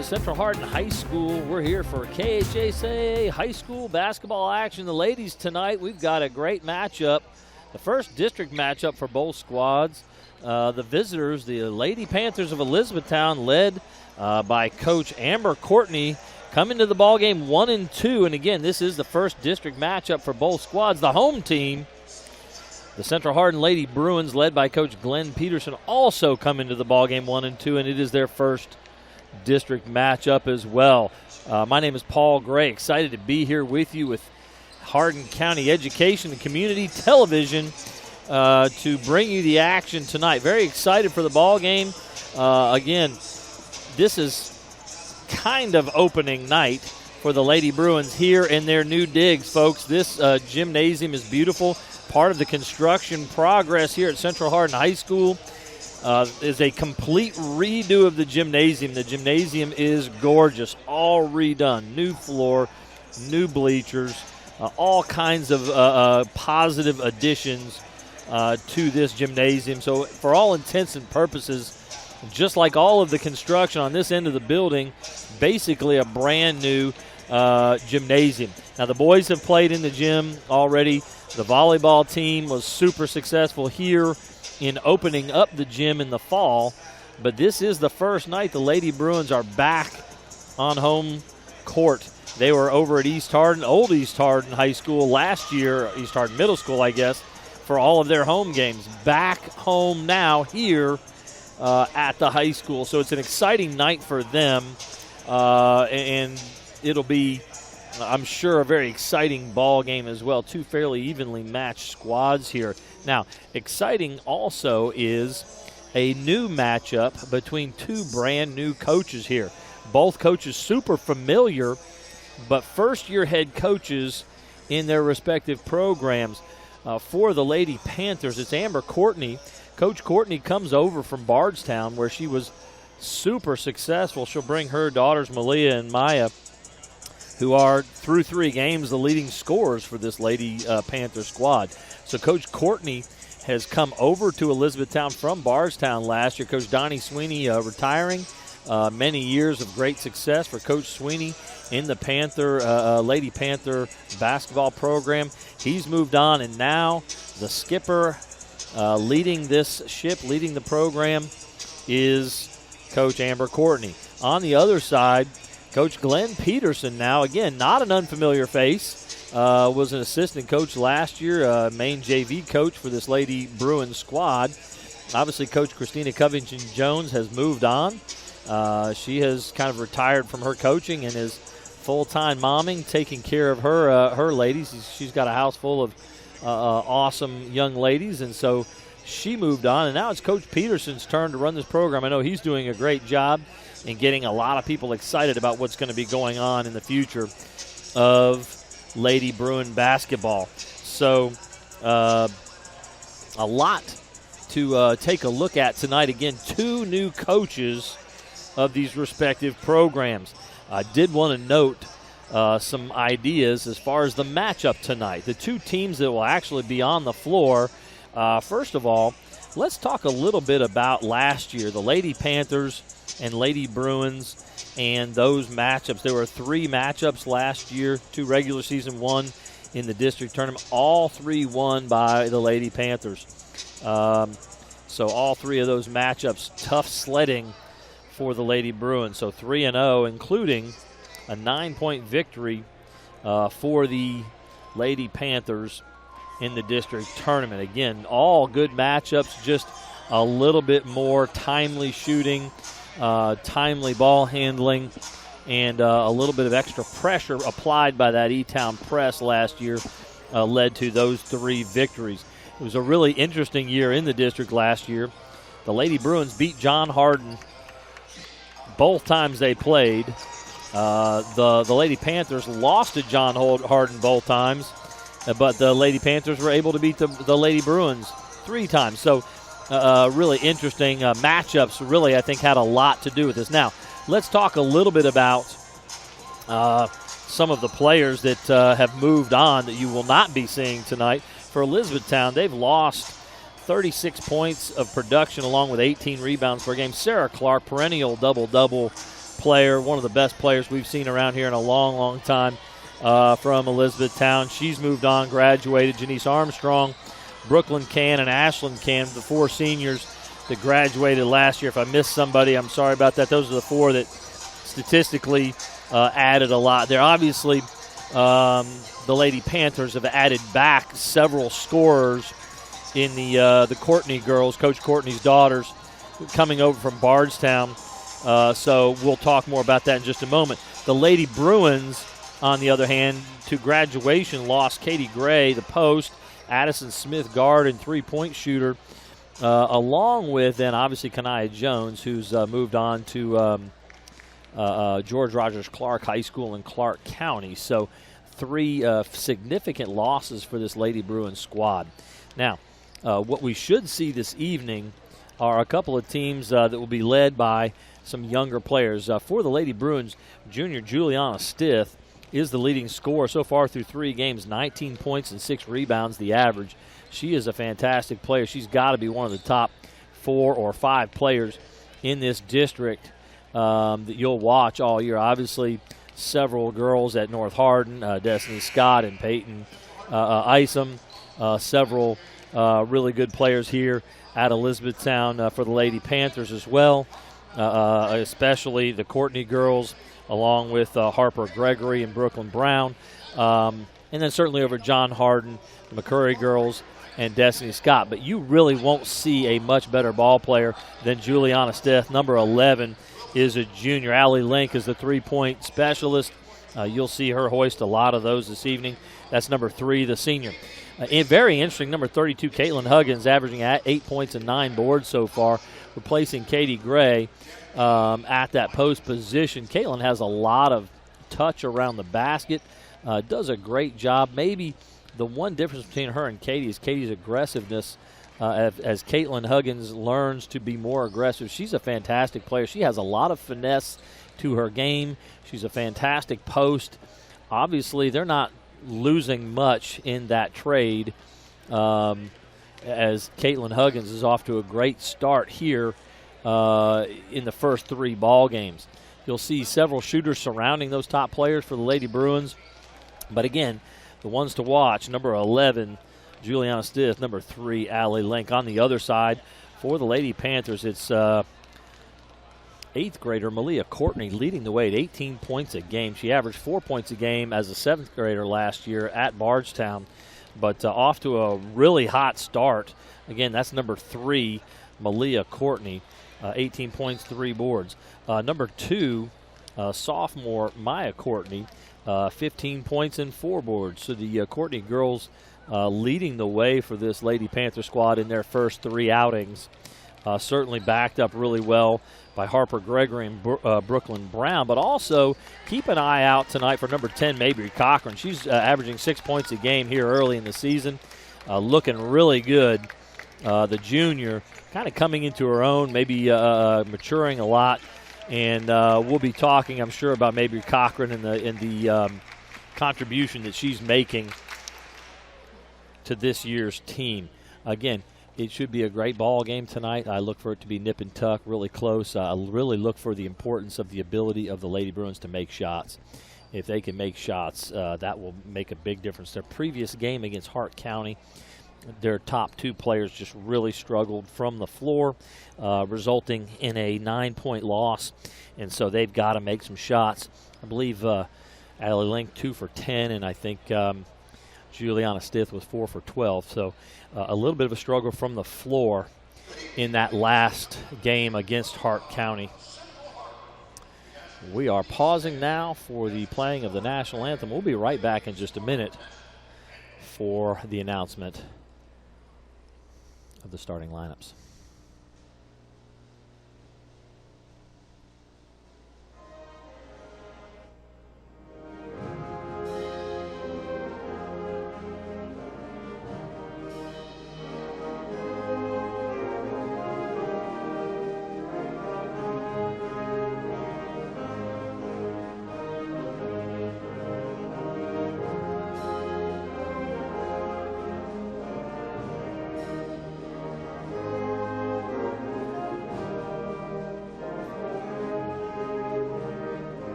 to Central Hardin High School. We're here for CHHS high school basketball action. The ladies tonight, we've got a great matchup. The first district matchup for both squads. The visitors, the Lady Panthers of Elizabethtown, led by Coach Amber Courtney, come into the ballgame 1-2. And again, this is the first district matchup for both squads. The home team, the Central Hardin Lady Bruins, led by Coach Glenn Peterson, also come into the ballgame 1-2, and it is their first district matchup as well. My name is Paul Gray. Excited to be here with you with Hardin County Education and Community Television to bring you the action tonight. Very excited for the ball game. Again, this is kind of opening night for the Lady Bruins here in their new digs, folks. This gymnasium is beautiful. Part of the construction progress here at Central Hardin High School is a complete redo of the gymnasium. The gymnasium is gorgeous, all redone. New floor, new bleachers, all kinds of positive additions to this gymnasium. So for all intents and purposes, just like all of the construction on this end of the building, basically a brand new gymnasium. Now the boys have played in the gym already. The volleyball team was super successful here in opening up the gym in the fall, but this is the first night the Lady Bruins are back on home court. They were over at East Hardin, old East Hardin High School last year, East Hardin Middle School, I guess, for all of their home games. Back home now here at the high school. So it's an exciting night for them, and it'll be, I'm sure, a very exciting ball game as well. Two fairly evenly matched squads here. Now, exciting also is a new matchup between two brand new coaches here. Both coaches super familiar, but first-year head coaches in their respective programs. For the Lady Panthers, it's Amber Courtney. Coach Courtney comes over from Bardstown, where she was super successful. She'll bring her daughters, Malia and Maya, who are, through 3 games, the leading scorers for this Lady Panther squad. So Coach Courtney has come over to Elizabethtown from Bardstown last year. Coach Donnie Sweeney retiring. Many years of great success for Coach Sweeney in the Lady Panther basketball program. He's moved on, and now the skipper leading this ship, leading the program, is Coach Amber Courtney. On the other side, Coach Glenn Peterson now, again, not an unfamiliar face, was an assistant coach last year, main JV coach for this Lady Bruins squad. Obviously, Coach Christina Covington-Jones has moved on. She has kind of retired from her coaching and is full-time momming, taking care of her ladies. She's got a house full of awesome young ladies, and so she moved on. And now it's Coach Peterson's turn to run this program. I know he's doing a great job and getting a lot of people excited about what's going to be going on in the future of Lady Bruin basketball. So a lot to take a look at tonight. Again, 2 new coaches of these respective programs. I did want to note some ideas as far as the matchup tonight. The 2 teams that will actually be on the floor. First of all, let's talk a little bit about last year, the Lady Panthers and Lady Bruins and those matchups. There were 3 matchups last year, 2 regular season, 1 in the district tournament. All 3 won by the Lady Panthers. So all 3 of those matchups, tough sledding for the Lady Bruins. So 3-0, including a 9-point victory for the Lady Panthers in the district tournament. Again, all good matchups, just a little bit more timely shooting, timely ball handling, and a little bit of extra pressure applied by that E-Town press last year led to those 3 victories. It was a really interesting year in the district last year. The Lady Bruins beat John Hardin both times they played. The Lady Panthers lost to John Hardin both times, but the Lady Panthers were able to beat the Lady Bruins 3 times. So really interesting matchups really, I think, had a lot to do with this. Now, let's talk a little bit about some of the players that have moved on that you will not be seeing tonight. For Elizabethtown, they've lost 36 points of production along with 18 rebounds per game. Sarah Clark, perennial double-double player, one of the best players we've seen around here in a long, long time from Elizabethtown. She's moved on, graduated. Janice Armstrong, Brooklyn Can, and Ashland Can, the 4 seniors that graduated last year. If I missed somebody, I'm sorry about that. Those are the 4 that statistically added a lot. They're obviously the Lady Panthers have added back several scorers in the Courtney girls, Coach Courtney's daughters, coming over from Bardstown. So we'll talk more about that in just a moment. The Lady Bruins, on the other hand, to graduation lost Katie Gray, the post, Addison Smith, guard and three-point shooter, along with then obviously Kanaya Jones, who's moved on to George Rogers Clark High School in Clark County. So 3 significant losses for this Lady Bruins squad. Now, what we should see this evening are a couple of teams that will be led by some younger players. For the Lady Bruins, junior Juliana Stith is the leading scorer so far through 3 games, 19 points and 6 rebounds, the average. She is a fantastic player. She's got to be one of the top 4 or 5 players in this district that you'll watch all year. Obviously, several girls at North Hardin, Destiny Scott and Peyton Isom, several really good players here at Elizabethtown for the Lady Panthers as well, especially the Courtney girls, along with Harper Gregory and Brooklyn Brown. And then certainly over John Hardin, the McCurry girls, and Destiny Scott. But you really won't see a much better ball player than Juliana Stith. Number 11 is a junior. Allie Link is the three-point specialist. You'll see her hoist a lot of those this evening. That's number 3, the senior. Very interesting, number 32, Caitlin Huggins, averaging 8 points and 9 boards so far, replacing Katie Gray at that post position. Caitlin has a lot of touch around the basket, does a great job. Maybe the one difference between her and Katie is Katie's aggressiveness. As Caitlin Huggins learns to be more aggressive, she's a fantastic player. She has a lot of finesse to her game. She's a fantastic post. Obviously, they're not losing much in that trade as Caitlin Huggins is off to a great start here in the first 3 ball games. You'll see several shooters surrounding those top players for the Lady Bruins. But again, the ones to watch, number 11, Juliana Stith, number 3, Allie Link. On the other side, for the Lady Panthers, it's 8th grader Malia Courtney leading the way at 18 points a game. She averaged 4 points a game as a 7th grader last year at Bardstown, but off to a really hot start. Again, that's number 3, Malia Courtney, 18 points, 3 boards. Number 2, sophomore Maya Courtney, 15 points and 4 boards. So the Courtney girls leading the way for this Lady Panther squad in their first 3 outings. Certainly backed up really well by Harper Gregory and Brooklyn Brown. But also keep an eye out tonight for number 10, Mabry Cochran. She's averaging 6 points a game here early in the season. Looking really good. The junior kind of coming into her own, maybe maturing a lot. And we'll be talking, I'm sure, about Mabry Cochran and the contribution that she's making to this year's team. Again, it should be a great ball game tonight. I look for it to be nip and tuck, really close. I really look for the importance of the ability of the Lady Bruins to make shots. If they can make shots, that will make a big difference. Their previous game against Hart County, their top 2 players just really struggled from the floor, resulting in a 9-point loss. And so they've got to make some shots. I believe Allie Link 2 for 10, and I think Juliana Stith was 4 for 12. So a little bit of a struggle from the floor in that last game against Hart County. We are pausing now for the playing of the national anthem. We'll be right back in just a minute for the announcement of the starting lineups.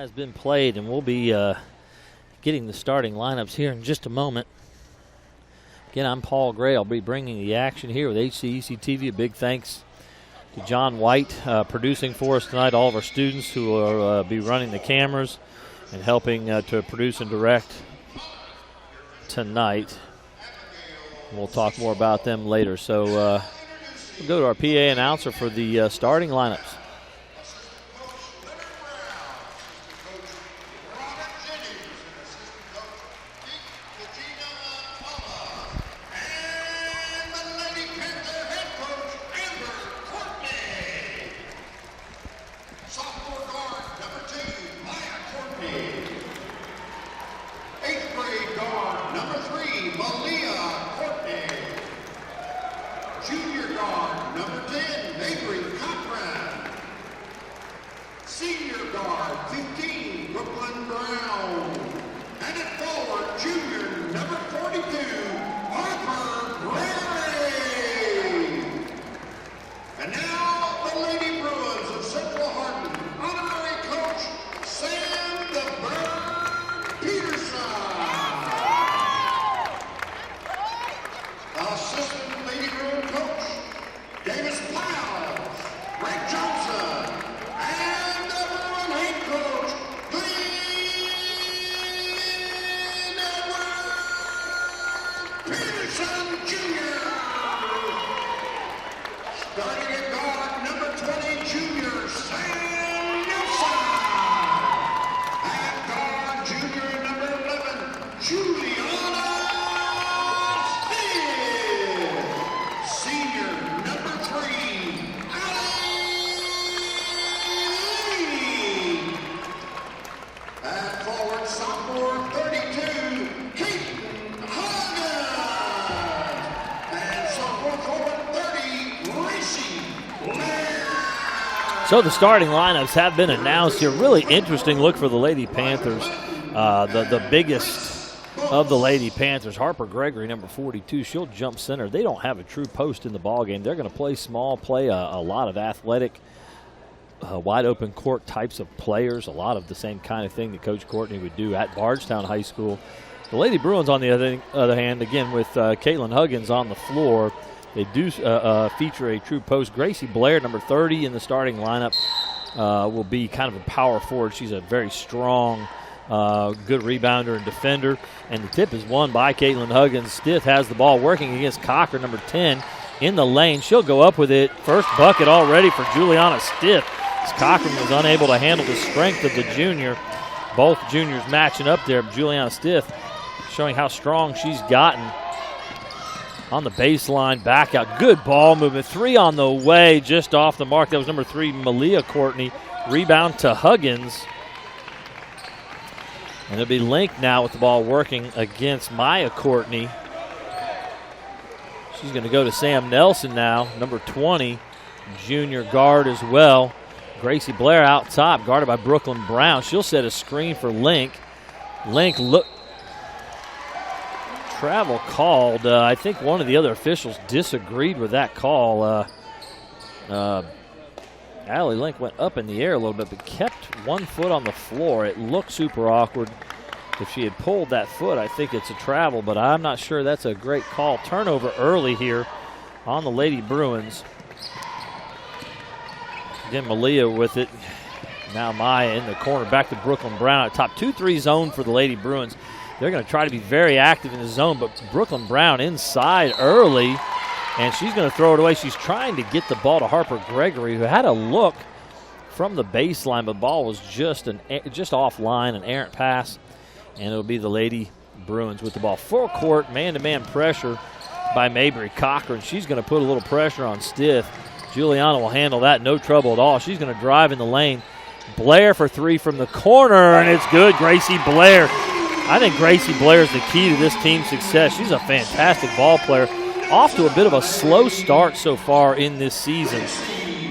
has been played, and we'll be getting the starting lineups here in just a moment. Again, I'm Paul Gray. I'll be bringing the action here with HCEC-TV. A big thanks to John White producing for us tonight, all of our students who will be running the cameras and helping to produce and direct tonight. We'll talk more about them later. So we'll go to our PA announcer for the starting lineups. So the starting lineups have been announced here. Really interesting look for the Lady Panthers. The biggest of the Lady Panthers, Harper Gregory, number 42. She'll jump center. They don't have a true post in the ballgame. They're going to play small, play a lot of athletic, wide open court types of players, a lot of the same kind of thing that Coach Courtney would do at Bardstown High School. The Lady Bruins, on the other hand, again with Caitlin Huggins on the floor, they do feature a true post. Gracie Blair, number 30 in the starting lineup, will be kind of a power forward. She's a very strong, good rebounder and defender. And the tip is won by Caitlin Huggins. Stith has the ball working against Cocker, number 10, in the lane. She'll go up with it. First bucket already for Juliana Stith, as Cochran was unable to handle the strength of the junior. Both juniors matching up there. Juliana Stith showing how strong she's gotten. On the baseline, back out. Good ball movement. 3 on the way, just off the mark. That was number 3, Malia Courtney. Rebound to Huggins. And it'll be Link now with the ball working against Maya Courtney. She's going to go to Sam Nelson now, number 20, junior guard as well. Gracie Blair out top, guarded by Brooklyn Brown. She'll set a screen for Link. Link travel called. I think one of the other officials disagreed with that call. Allie Link went up in the air a little bit, but kept 1 foot on the floor. It looked super awkward. If she had pulled that foot, I think it's a travel, but I'm not sure that's a great call. Turnover early here on the Lady Bruins. Again, Malia with it. Now Maya in the corner. Back to Brooklyn Brown at top. 2-3 zone for the Lady Bruins. They're going to try to be very active in the zone, but Brooklyn Brown inside early, and she's going to throw it away. She's trying to get the ball to Harper Gregory, who had a look from the baseline, but the ball was just offline, an errant pass, and it'll be the Lady Bruins with the ball. Full court, man-to-man pressure by Mabry Cochran. She's going to put a little pressure on Stith. Juliana will handle that, no trouble at all. She's going to drive in the lane. Blair for 3 from the corner, and it's good. Gracie Blair. I think Gracie Blair is the key to this team's success. She's a fantastic ball player. Off to a bit of a slow start so far in this season.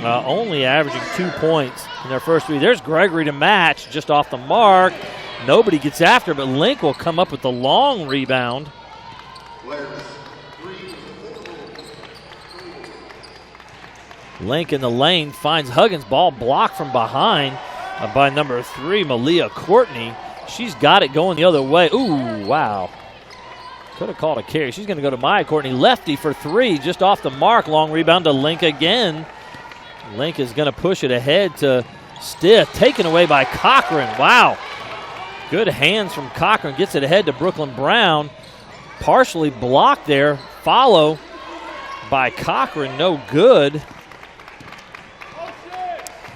Only averaging 2 points in their first 3. There's Gregory to match, just off the mark. Nobody gets after, but Link will come up with the long rebound. Link in the lane finds Huggins, ball blocked from behind. by number 3, Malia Courtney. She's got it going the other way. Ooh, wow. Could have called a carry. She's going to go to Maya Courtney. Lefty for 3, just off the mark. Long rebound to Link again. Link is going to push it ahead to Stith. Taken away by Cochran. Wow. Good hands from Cochran. Gets it ahead to Brooklyn Brown. Partially blocked there. Follow by Cochran. No good.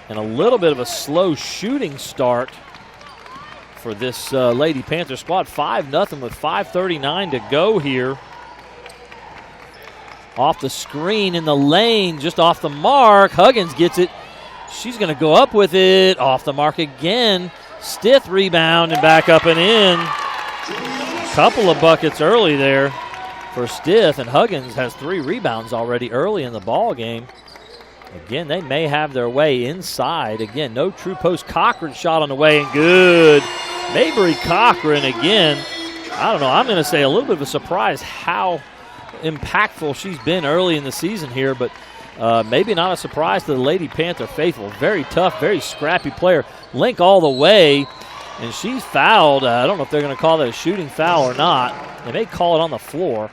And a little bit of a slow shooting start for this Lady Panther squad. 5-0 with 5:39 to go here. Off the screen in the lane, just off the mark. Huggins gets it. She's going to go up with it. Off the mark again. Stith rebound and back up and in. Couple of buckets early there for Stith, and Huggins has 3 rebounds already early in the ball game. Again, they may have their way inside. Again, no true post. Cochran shot on the way, and good. Mabry Cochran again. I don't know. I'm going to say a little bit of a surprise how impactful she's been early in the season here, but maybe not a surprise to the Lady Panther faithful. Very tough, very scrappy player. Link all the way, and she's fouled. I don't know if they're going to call that a shooting foul or not. They may call it on the floor.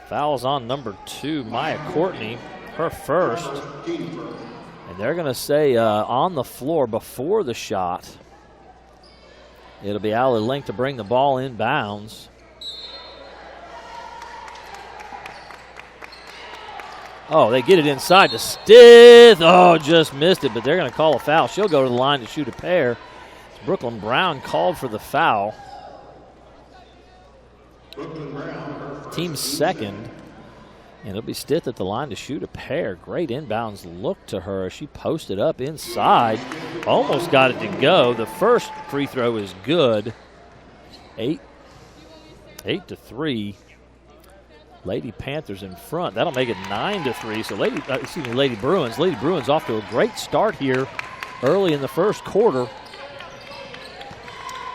Foul's on number 2, Maya Courtney, her first. And they're going to say on the floor before the shot. It'll be Allie Link to bring the ball inbounds. Oh, they get it inside to Stith. Oh, just missed it, but they're going to call a foul. She'll go to the line to shoot a pair. It's Brooklyn Brown called for the foul. Team second. And it'll be Stith at the line to shoot a pair. Great inbounds look to her. She posted up inside. Almost got it to go. The first free throw is good. 8-3. Lady Panthers in front. That'll make it 9-3. So Lady Bruins. Lady Bruins off to a great start here early in the first quarter.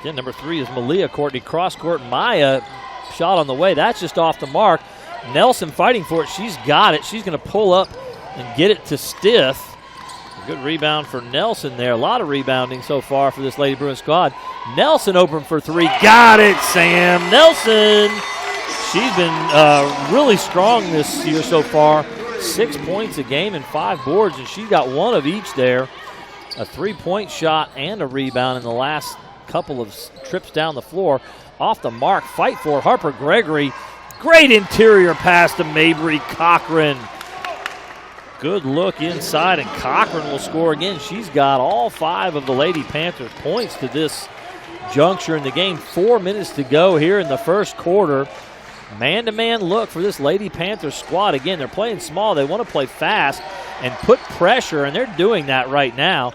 Again, number 3 is Malia Courtney. Cross court, Maya. Shot on the way. That's just off the mark. Nelson fighting for it. She's got it. She's going to pull up and get it to Stith. A good rebound for Nelson there. A lot of rebounding so far for this Lady Bruins squad. Nelson open for 3. Got it, Sam. Nelson. She's been really strong this year so far. 6 points a game and 5 boards, and she's got 1 of each there. A 3-point shot and a rebound in the last couple of trips down the floor. Off the mark, fight for Harper Gregory. Great interior pass to Mabry Cochran. Good look inside, and Cochran will score again. She's got all 5 of the Lady Panthers points to this juncture in the game. 4 minutes to go here in the first quarter. Man-to-man look for this Lady Panthers squad. Again, they're playing small. They want to play fast and put pressure, and they're doing that right now.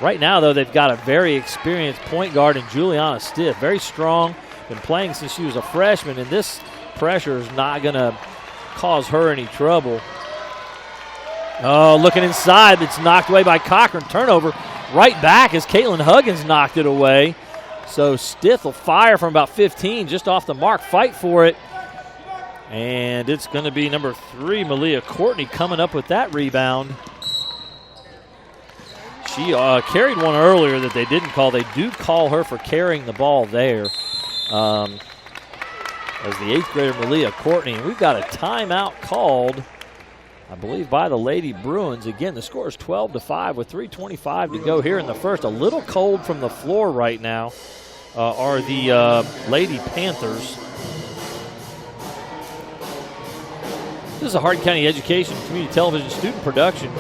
Right now, though, they've got a very experienced point guard in Juliana Stith. Very strong. Been playing since she was a freshman, and this pressure is not going to cause her any trouble. Oh, looking inside. It's knocked away by Cochran. Turnover right back as Caitlin Huggins knocked it away. So Stith will fire from about 15, just off the mark. Fight for it. And it's going to be number 3, Malia Courtney, coming up with that rebound. She carried one earlier that they didn't call. They do call her for carrying the ball there. As the 8th grader Malia Courtney. And we've got a timeout called, I believe, by the Lady Bruins. Again, the score is 12-5 with 3:25 to go here in the first. A little cold from the floor right now are the Lady Panthers. This is a Hardin County Education Community Television student production.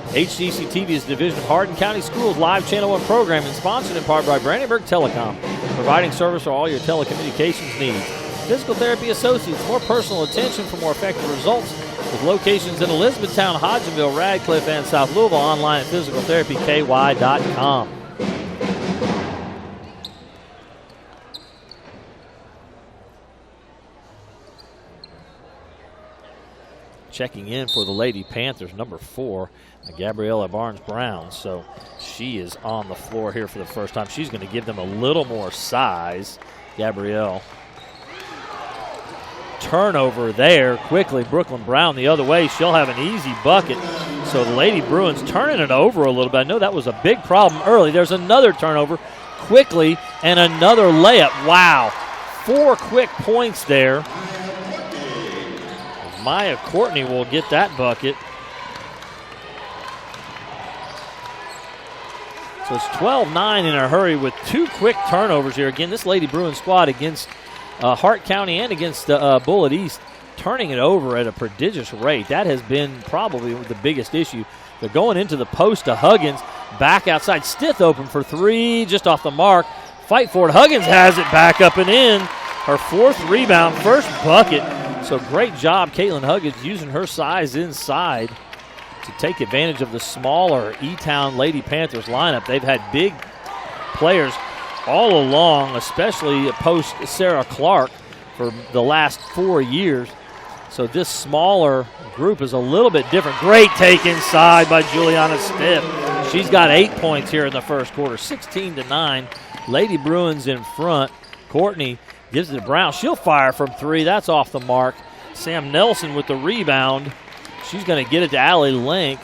HCEC-TV is a division of Hardin County Schools live Channel 1 program and sponsored in part by Brandenburg Telecom, providing service for all your telecommunications needs. Physical Therapy Associates, more personal attention for more effective results, with locations in Elizabethtown, Hodgenville, Radcliffe, and South Louisville. Online at physicaltherapyky.com. Checking in for the Lady Panthers, number 4, Gabriella Barnes-Brown. So she is on the floor here for the first time. She's going to give them a little more size, Gabrielle. Turnover there quickly. Brooklyn Brown the other way. She'll have an easy bucket. So the Lady Bruins turning it over a little bit. I know that was a big problem early. There's another turnover quickly and another layup. Wow. 4 quick points there. Maya Courtney will get that bucket. So it's 12-9 in a hurry with 2 quick turnovers here. Again, this Lady Bruins squad against Hart County and against Bullitt East turning it over at a prodigious rate. That has been probably the biggest issue. They're going into the post to Huggins. Back outside. Stith open for 3, just off the mark. Fight for it. Huggins has it back up and in. Her 4th rebound, 1st bucket. So great job, Caitlin Huggins, using her size inside to take advantage of the smaller E-Town Lady Panthers lineup. They've had big players all along, especially post Sarah Clark for the last 4 years. So this smaller group is a little bit different. Great take inside by Juliana Stiff. She's got 8 points here in the first quarter, 16-9. Lady Bruins in front. Courtney gives it to Brown. She'll fire from 3. That's off the mark. Sam Nelson with the rebound. She's going to get it to Allie Link.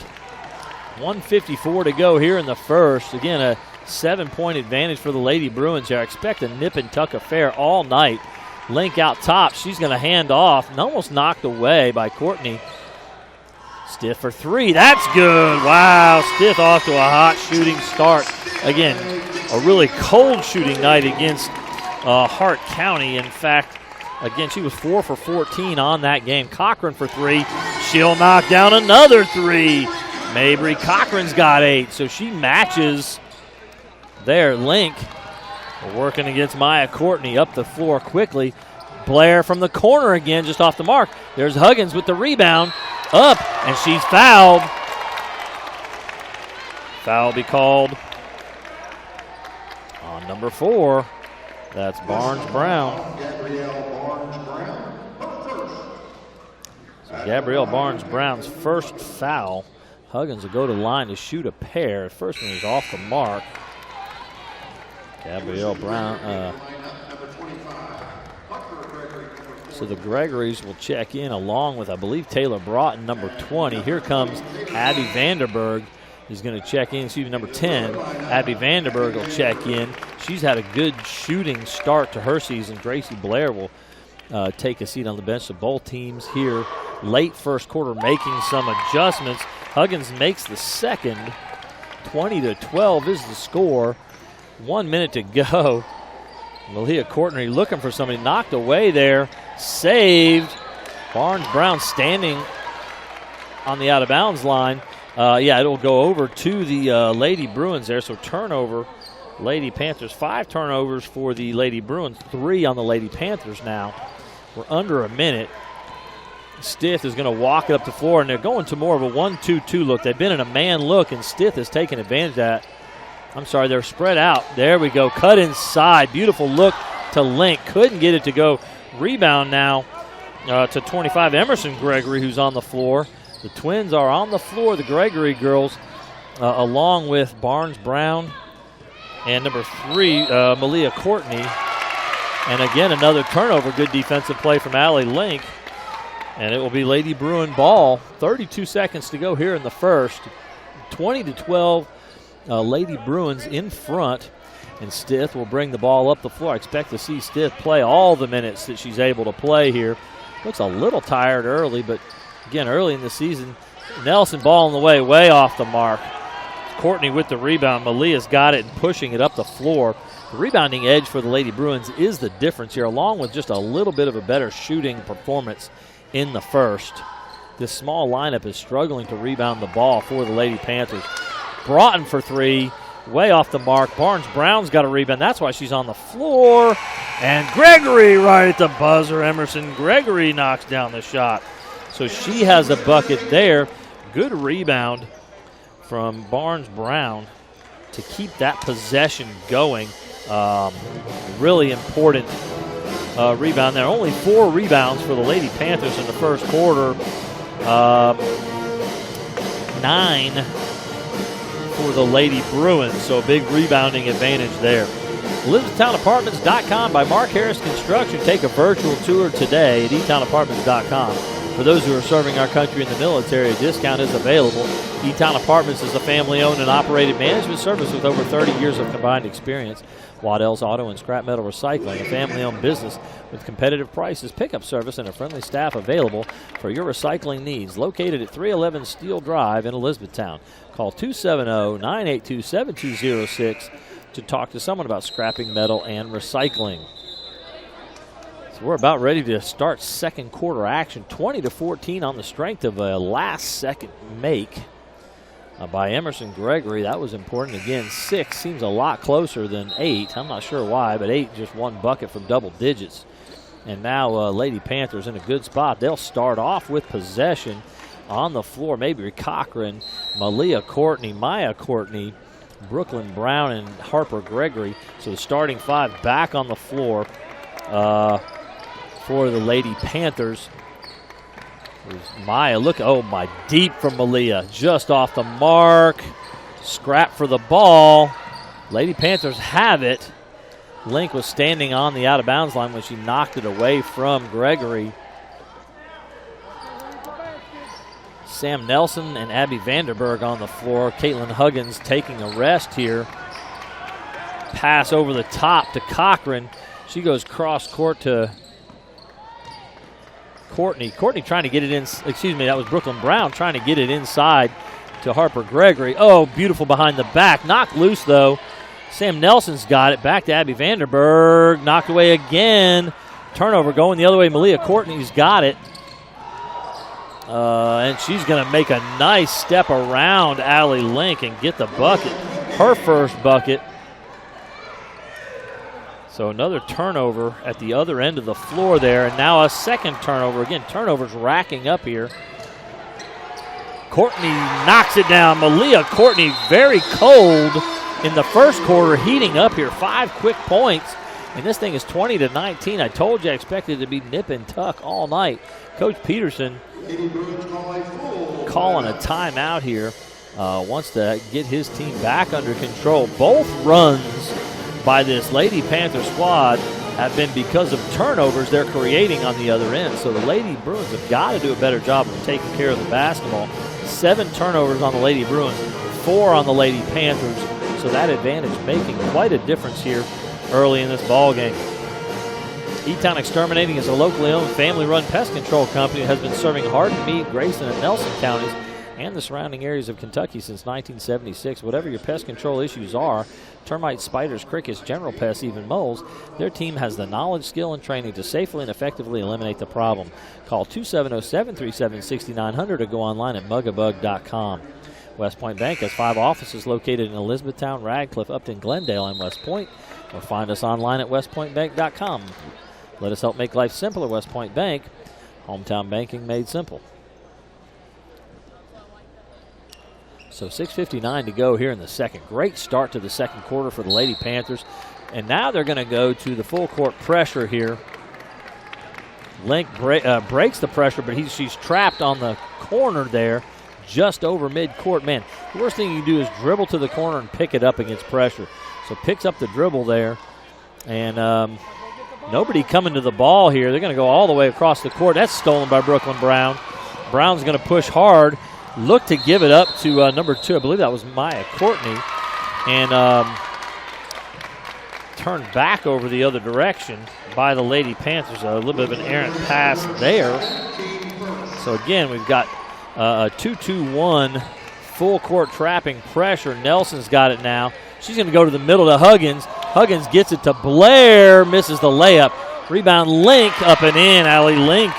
1:54 to go here in the first. Again, a 7-point advantage for the Lady Bruins here. I expect a nip and tuck affair all night. Link out top. She's going to hand off and almost knocked away by Courtney. Stiff for 3. That's good. Wow. Stiff off to a hot shooting start. Again, a really cold shooting night against Hart County. In fact, again, she was 4 for 14 on that game. Cochran for 3. She'll knock down another 3. Mabry Cochran's got 8, so she matches there. Link working against Maya Courtney up the floor quickly. Blair from the corner again, just off the mark. There's Huggins with the rebound. Up, and she's fouled. Foul be called on number 4. That's Barnes-Brown. So Gabrielle Barnes-Brown's first foul. Huggins will go to the line to shoot a pair. First one is off the mark. Gabrielle Brown. So the Gregories will check in along with, I believe, Taylor Broughton, number 20. Here comes Abby Vanderberg. Is going to check in. Excuse me, number 10. Abby Vanderberg will check in. She's had a good shooting start to her season. Gracie Blair will take a seat on the bench. So both teams here late first quarter making some adjustments. Huggins makes the second. 20-12 is the score. 1 minute to go. Malia Courtney looking for somebody. Knocked away there. Saved. Barnes-Brown standing on the out-of-bounds line. It'll go over to the Lady Bruins there. So turnover, Lady Panthers. 5 turnovers for the Lady Bruins. 3 on the Lady Panthers now. We're under a minute. Stith is going to walk it up the floor, and they're going to more of a 1-2-2 look. They've been in a man look, and Stith has taken advantage of that. I'm sorry, they're spread out. There we go. Cut inside. Beautiful look to Link. Couldn't get it to go. Rebound now to 25, Emerson Gregory, who's on the floor. The Twins are on the floor, the Gregory girls, along with Barnes-Brown and number 3, Malia Courtney. And again, another turnover. Good defensive play from Allie Link. And it will be Lady Bruin ball. 32 seconds to go here in the first. 20-12, Lady Bruins in front. And Stith will bring the ball up the floor. I expect to see Stith play all the minutes that she's able to play here. Looks a little tired early, but again, early in the season. Nelson ball in the way off the mark. Courtney with the rebound. Malia's got it and pushing it up the floor. The rebounding edge for the Lady Bruins is the difference here, along with just a little bit of a better shooting performance in the first. This small lineup is struggling to rebound the ball for the Lady Panthers. Broughton for 3, way off the mark. Barnes-Brown's got a rebound. That's why she's on the floor. And Gregory right at the buzzer. Emerson Gregory knocks down the shot. So she has a bucket there. Good rebound from Barnes-Brown to keep that possession going. Really important rebound there. Only 4 rebounds for the Lady Panthers in the first quarter. 9 for the Lady Bruins, so a big rebounding advantage there. ElizabethTownApartments.com by Mark Harris Construction. Take a virtual tour today at eTownApartments.com. For those who are serving our country in the military, a discount is available. E-Town Apartments is a family-owned and operated management service with over 30 years of combined experience. Waddell's Auto and Scrap Metal Recycling, a family-owned business with competitive prices, pickup service, and a friendly staff available for your recycling needs. Located at 311 Steel Drive in Elizabethtown. Call 270-982-7206 to talk to someone about scrapping metal and recycling. So we're about ready to start second quarter action. 20-14 on the strength of a last-second make by Emerson Gregory. That was important. Again, 6 seems a lot closer than 8. I'm not sure why, but 8 just one bucket from double digits. And now Lady Panthers in a good spot. They'll start off with possession on the floor. Maybe Cochran, Malia Courtney, Maya Courtney, Brooklyn Brown, and Harper Gregory. So the starting 5 back on the floor for the Lady Panthers. There's Maya, look, oh my, deep from Malia, just off the mark. Scrap for the ball. Lady Panthers have it. Link was standing on the out-of-bounds line when she knocked it away from Gregory. Sam Nelson and Abby Vanderberg on the floor. Caitlin Huggins taking a rest here. Pass over the top to Cochran. She goes cross-court to Courtney. Courtney trying to get it in, excuse me, that was Brooklyn Brown trying to get it inside to Harper Gregory. Oh, beautiful behind the back. Knocked loose, though. Sam Nelson's got it. Back to Abby Vanderberg. Knocked away again. Turnover going the other way. Malia Courtney's got it. And she's going to make a nice step around Allie Link and get the bucket. Her first bucket. So another turnover at the other end of the floor there, and now a second turnover. Again, turnovers racking up here. Courtney knocks it down. Malia Courtney very cold in the first quarter, heating up here. 5 quick points, and this thing is 20-19. I told you I expected it to be nip and tuck all night. Coach Peterson calling a timeout here. Wants to get his team back under control. Both runs by this Lady Panther squad have been because of turnovers they're creating on the other end. So the Lady Bruins have got to do a better job of taking care of the basketball. 7 turnovers on the Lady Bruins, 4 on the Lady Panthers. So that advantage making quite a difference here early in this ball game. E-Town Exterminating is a locally owned, family-run pest control company that has been serving Hardin, Meade, Grayson, and Nelson counties and the surrounding areas of Kentucky since 1976. Whatever your pest control issues are, termites, spiders, crickets, general pests, even moles, their team has the knowledge, skill, and training to safely and effectively eliminate the problem. Call 270-737-6900 or go online at mugabug.com. West Point Bank has 5 offices located in Elizabethtown, Radcliffe, Upton, Glendale, and West Point. Or find us online at westpointbank.com. Let us help make life simpler. West Point Bank, hometown banking made simple. So 6:59 to go here in the second. Great start to the second quarter for the Lady Panthers. And now they're going to go to the full court pressure here. Link breaks the pressure, but she's trapped on the corner there, just over midcourt. Man, the worst thing you can do is dribble to the corner and pick it up against pressure. So picks up the dribble there. And nobody coming to the ball here. They're going to go all the way across the court. That's stolen by Brooklyn Brown. Brown's going to push hard. Look to give it up to number 2. I believe that was Maya Courtney. And turned back over the other direction by the Lady Panthers. A little bit of an errant pass there. So again, we've got a 2-2-1 full court trapping pressure. Nelson's got it now. She's going to go to the middle to Huggins. Huggins gets it to Blair, misses the layup. Rebound Link up and in. Allie Link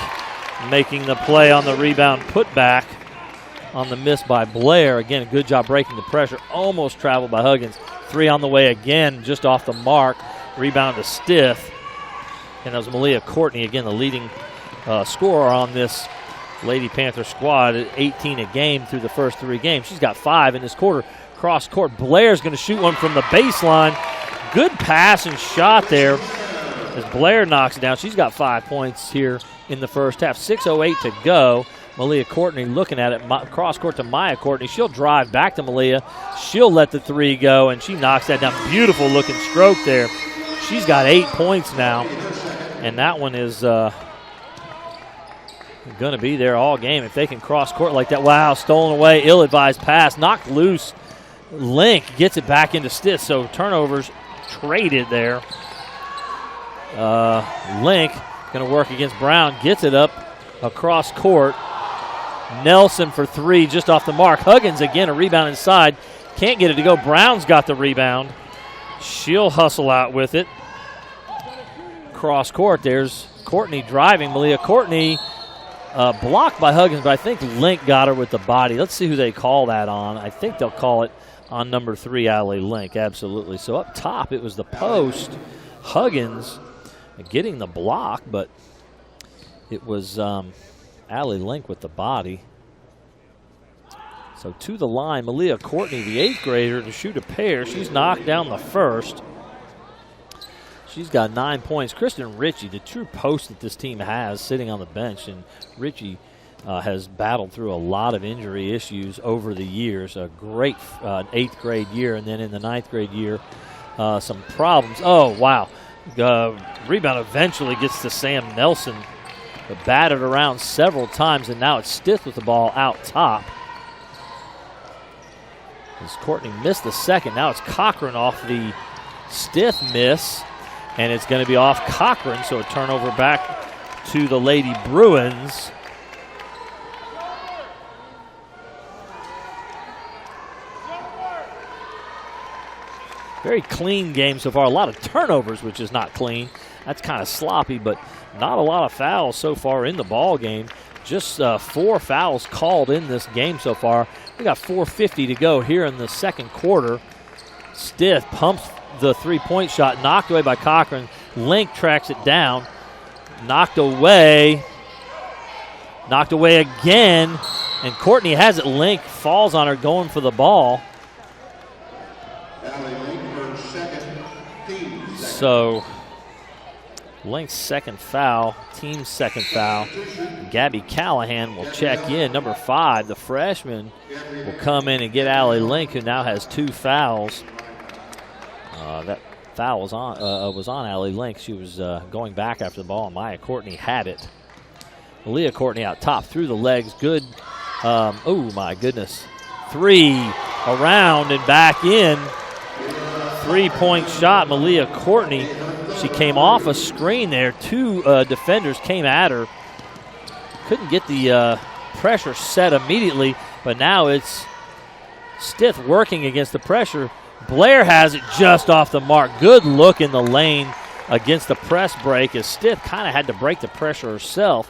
making the play on the rebound putback on the miss by Blair. Again, a good job breaking the pressure. Almost traveled by Huggins. 3 on the way again, just off the mark. Rebound to Stiff. And that was Malia Courtney, again, the leading scorer on this Lady Panther squad at 18 a game through the first 3 games. She's got 5 in this quarter. Cross court. Blair's going to shoot one from the baseline. Good pass and shot there as Blair knocks it down. She's got 5 points here in the first half. 6:08 to go. Malia Courtney looking at it. Cross court to Maya Courtney. She'll drive back to Malia. She'll let the 3 go, and she knocks that down. Beautiful looking stroke there. She's got 8 points now, and that one is going to be there all game if they can cross court like that. Wow, stolen away, ill-advised pass, knocked loose. Link gets it back into Stith, so turnovers traded there. Link going to work against Brown, gets it up across court. Nelson for three, just off the mark. Huggins again, a rebound inside. Can't get it to go. Brown's got the rebound. She'll hustle out with it. Cross court, there's Courtney driving. Malia Courtney blocked by Huggins, but I think Link got her with the body. Let's see who they call that on. I think they'll call it on number 3, Allie Link, absolutely. So up top, it was the post. Huggins getting the block, but it was Allie Link with the body. So to the line, Malia Courtney, the 8th grader, to shoot a pair. She's knocked down the first. She's got 9 points. Kristen Ritchie, the true post that this team has, sitting on the bench. And Ritchie has battled through a lot of injury issues over the years. A great 8th grade year, and then in the 9th grade year, some problems. Oh, wow. Rebound eventually gets to Sam Nelson, but batted around several times, and now it's Stith with the ball out top. As Courtney missed the second, now it's Cochran off the Stith miss, and it's going to be off Cochran, so a turnover back to the Lady Bruins. Very clean game so far. A lot of turnovers, which is not clean. That's kind of sloppy, but not a lot of fouls so far in the ball game. Just 4 fouls called in this game so far. We got 4:50 to go here in the second quarter. Stith pumps the three-point shot, knocked away by Cochran. Link tracks it down. Knocked away again, and Courtney has it. Link falls on her going for the ball. So Link's second foul, team's second foul. Gabby Callahan will check in. Number 5, the freshman, will come in and get Allie Link, who now has 2 fouls. That foul was on Allie Link. She was going back after the ball, and Maya Courtney had it. Malia Courtney out top, through the legs, good. Oh my goodness. 3 around and back in. 3-point shot, Malia Courtney. She came off a screen there. 2 defenders came at her. Couldn't get the pressure set immediately, but now it's Stith working against the pressure. Blair has it just off the mark. Good look in the lane against the press break, as Stith kind of had to break the pressure herself,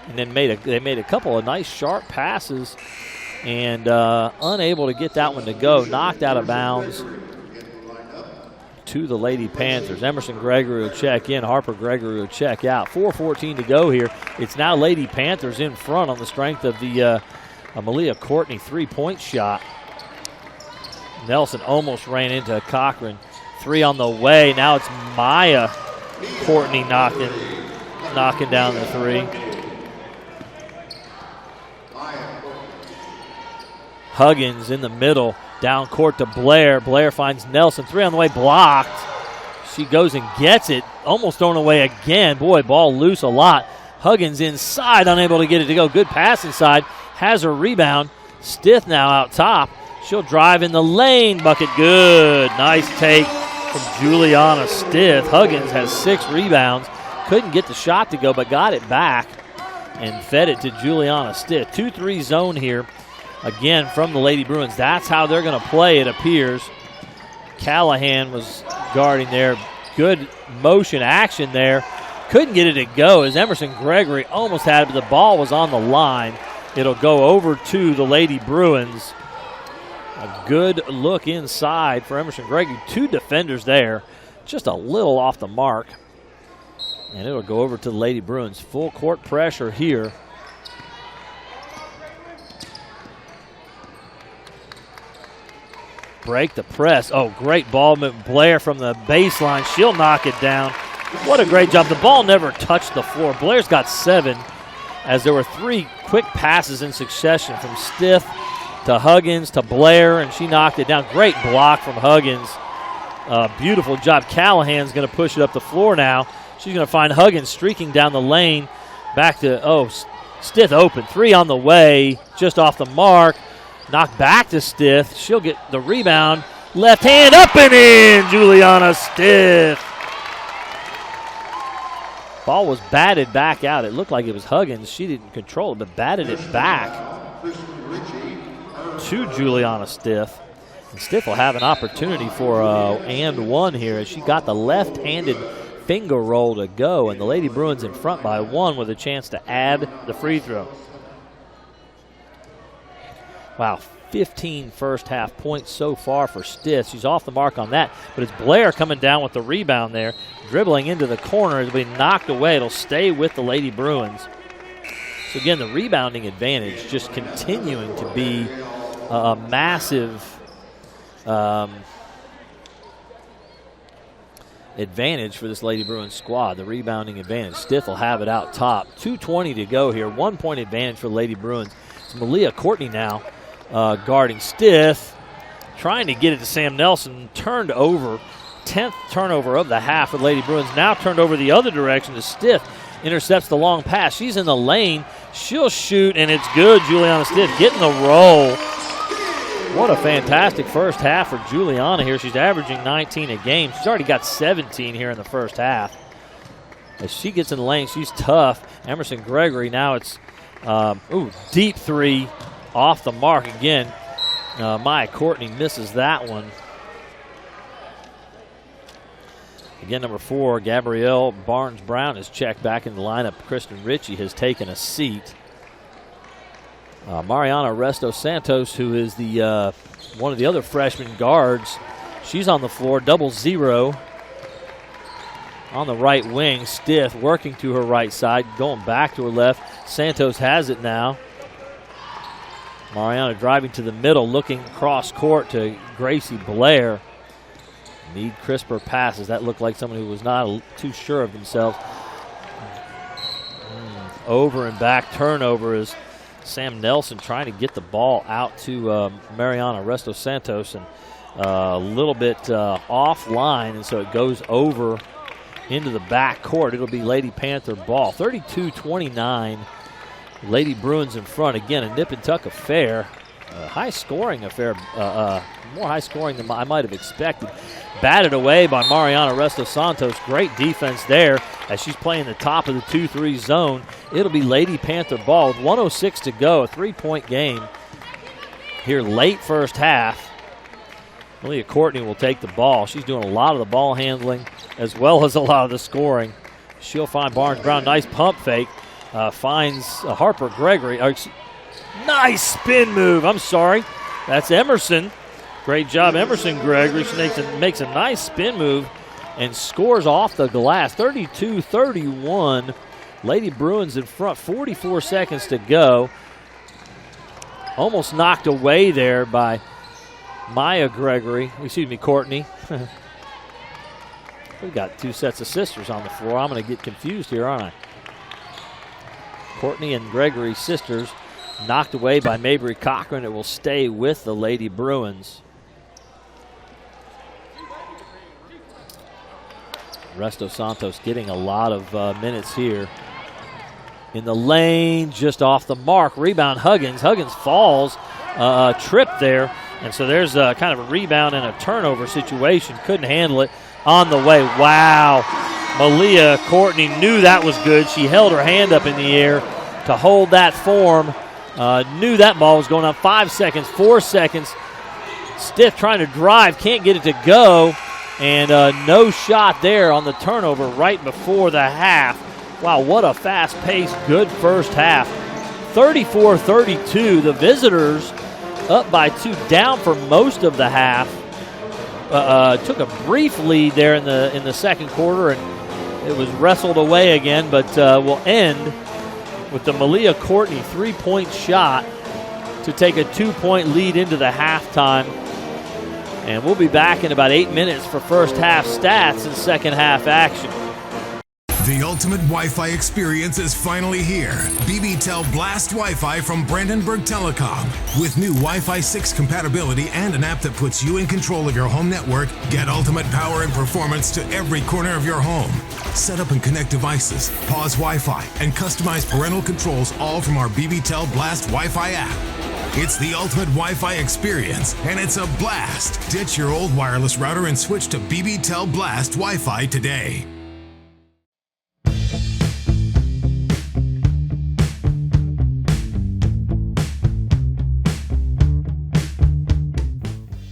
and then they made a couple of nice sharp passes, and unable to get that one to go. Knocked out of bounds to the Lady Panthers. Emerson Gregory will check in. Harper Gregory will check out. 4:14 to go here. It's now Lady Panthers in front on the strength of the Malia Courtney 3-point shot. Nelson almost ran into Cochran. 3 on the way. Now it's Maya Courtney knocking down the 3. Huggins in the middle. Down court to Blair. Blair finds Nelson. 3 on the way, blocked. She goes and gets it. Almost thrown away again. Boy, ball loose a lot. Huggins inside, unable to get it to go. Good pass inside. Has her rebound. Stith now out top. She'll drive in the lane. Bucket good. Nice take from Juliana Stith. Huggins has 6 rebounds. Couldn't get the shot to go, but got it back and fed it to Juliana Stith. 2-3 zone here. Again, from the Lady Bruins. That's how they're going to play, it appears. Callahan was guarding there. Good motion action there. Couldn't get it to go as Emerson Gregory almost had it, but the ball was on the line. It'll go over to the Lady Bruins. A good look inside for Emerson Gregory. 2 defenders there. Just a little off the mark. And it'll go over to the Lady Bruins. Full court pressure here. Break the press. Oh, great ball movement. Blair from the baseline. She'll knock it down. What a great job. The ball never touched the floor. Blair's got 7, as there were 3 quick passes in succession from Stith to Huggins to Blair, and she knocked it down. Great block from Huggins. Beautiful job. Callahan's going to push it up the floor now. She's going to find Huggins streaking down the lane. Back to, Stith open, 3 on the way, just off the mark. Knocked back to Stith. She'll get the rebound. Left hand up and in, Juliana Stith. Ball was batted back out. It looked like it was Huggins. She didn't control it, but batted it back to Juliana Stith. And Stith will have an opportunity for and one here as she got the left-handed finger roll to go, and the Lady Bruins in front by 1 with a chance to add the free throw. Wow, 15 first half points so far for Stith. She's off the mark on that, but it's Blair coming down with the rebound there, dribbling into the corner. It'll be knocked away. It'll stay with the Lady Bruins. So again, the rebounding advantage just continuing to be a massive advantage for this Lady Bruins squad, the rebounding advantage. Stith will have it out top. 2:20 to go here. 1 point advantage for the Lady Bruins. It's Malia Courtney now guarding Stith, trying to get it to Sam Nelson. Turned over, 10th turnover of the half for the Lady Bruins. Now turned over the other direction to Stith. Intercepts the long pass. She's in the lane. She'll shoot, and it's good. Juliana Stith getting the roll. What a fantastic first half for Juliana here. She's averaging 19 a game. She's already got 17 here in the first half. As she gets in the lane, she's tough. Emerson Gregory, now it's, deep 3 off the mark again. Maya Courtney misses that one. Again, number 4, Gabrielle Barnes-Brown is checked back in the lineup. Kristen Ritchie has taken a seat. Mariana Resto Santos, who is the one of the other freshman guards, she's on the floor, 0-0 on the right wing. Stith working to her right side, going back to her left. Santos has it now. Mariana driving to the middle, looking cross court to Gracie Blair. Need crisper passes. That looked like someone who was not too sure of themselves. Over and back turnover is Sam Nelson trying to get the ball out to Mariana Resto Santos, and a little bit offline, and so it goes over into the back court. It'll be Lady Panther ball. 32-29. Lady Bruins in front. Again, a nip and tuck affair. High-scoring affair. More high-scoring than I might have expected. Batted away by Mariana Resto Santos. Great defense there as she's playing the top of the 2-3 zone. It'll be Lady Panther ball with 1:06 to go. A 3-point game here late first half. Malia Courtney will take the ball. She's doing a lot of the ball handling as well as a lot of the scoring. She'll find Barnes-Brown. Nice pump fake. Finds Harper Gregory. Nice spin move. I'm sorry. That's Emerson. Great job, Emerson Gregory. She makes a nice spin move and scores off the glass. 32-31. Lady Bruins in front. 44 seconds to go. Almost knocked away there by Courtney. We've got 2 sets of sisters on the floor. I'm going to get confused here, aren't I? Courtney and Gregory sisters knocked away by Mabry Cochran. It will stay with the Lady Bruins. Resto Santos getting a lot of minutes here. In the lane, just off the mark. Rebound Huggins. Huggins falls, trip there. And so there's kind of a rebound and a turnover situation. Couldn't handle it on the way. Wow. Malia Courtney knew that was good. She held her hand up in the air to hold that form. Knew that ball was going on. 5 seconds, 4 seconds. Stith trying to drive, can't get it to go. And no shot there on the turnover right before the half. Wow, what a fast-paced, good first half. 34-32. The visitors up by 2, down for most of the half. Took a brief lead there in the second quarter, and it was wrestled away again, but will end with the Malia Courtney 3-point shot to take a 2-point lead into the halftime. And we'll be back in about 8 minutes for first half stats and second half action. The ultimate Wi-Fi experience is finally here. BBTEL Blast Wi-Fi from Brandenburg Telecom. With new Wi-Fi 6 compatibility and an app that puts you in control of your home network, get ultimate power and performance to every corner of your home. Set up and connect devices, pause Wi-Fi, and customize parental controls all from our BBTEL Blast Wi-Fi app. It's the ultimate Wi-Fi experience, and it's a blast. Ditch your old wireless router and switch to BBTEL Blast Wi-Fi today.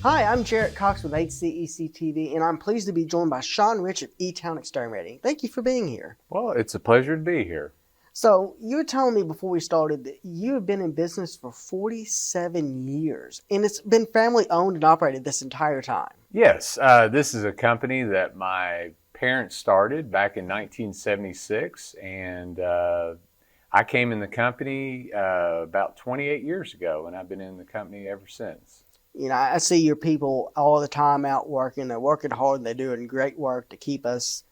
Hi, I'm Jarrett Cox with HCEC-TV, and I'm pleased to be joined by Sean Rich of E-Town Exterminating. Thank you for being here. Well, it's a pleasure to be here. So, you were telling me before we started that you have been in business for 47 years, and it's been family owned and operated this entire time. Yes, this is a company that my parents started back in 1976, and I came in the company about 28 years ago, and I've been in the company ever since. You know, I see your people all the time out working. They're working hard, and they're doing great work to keep us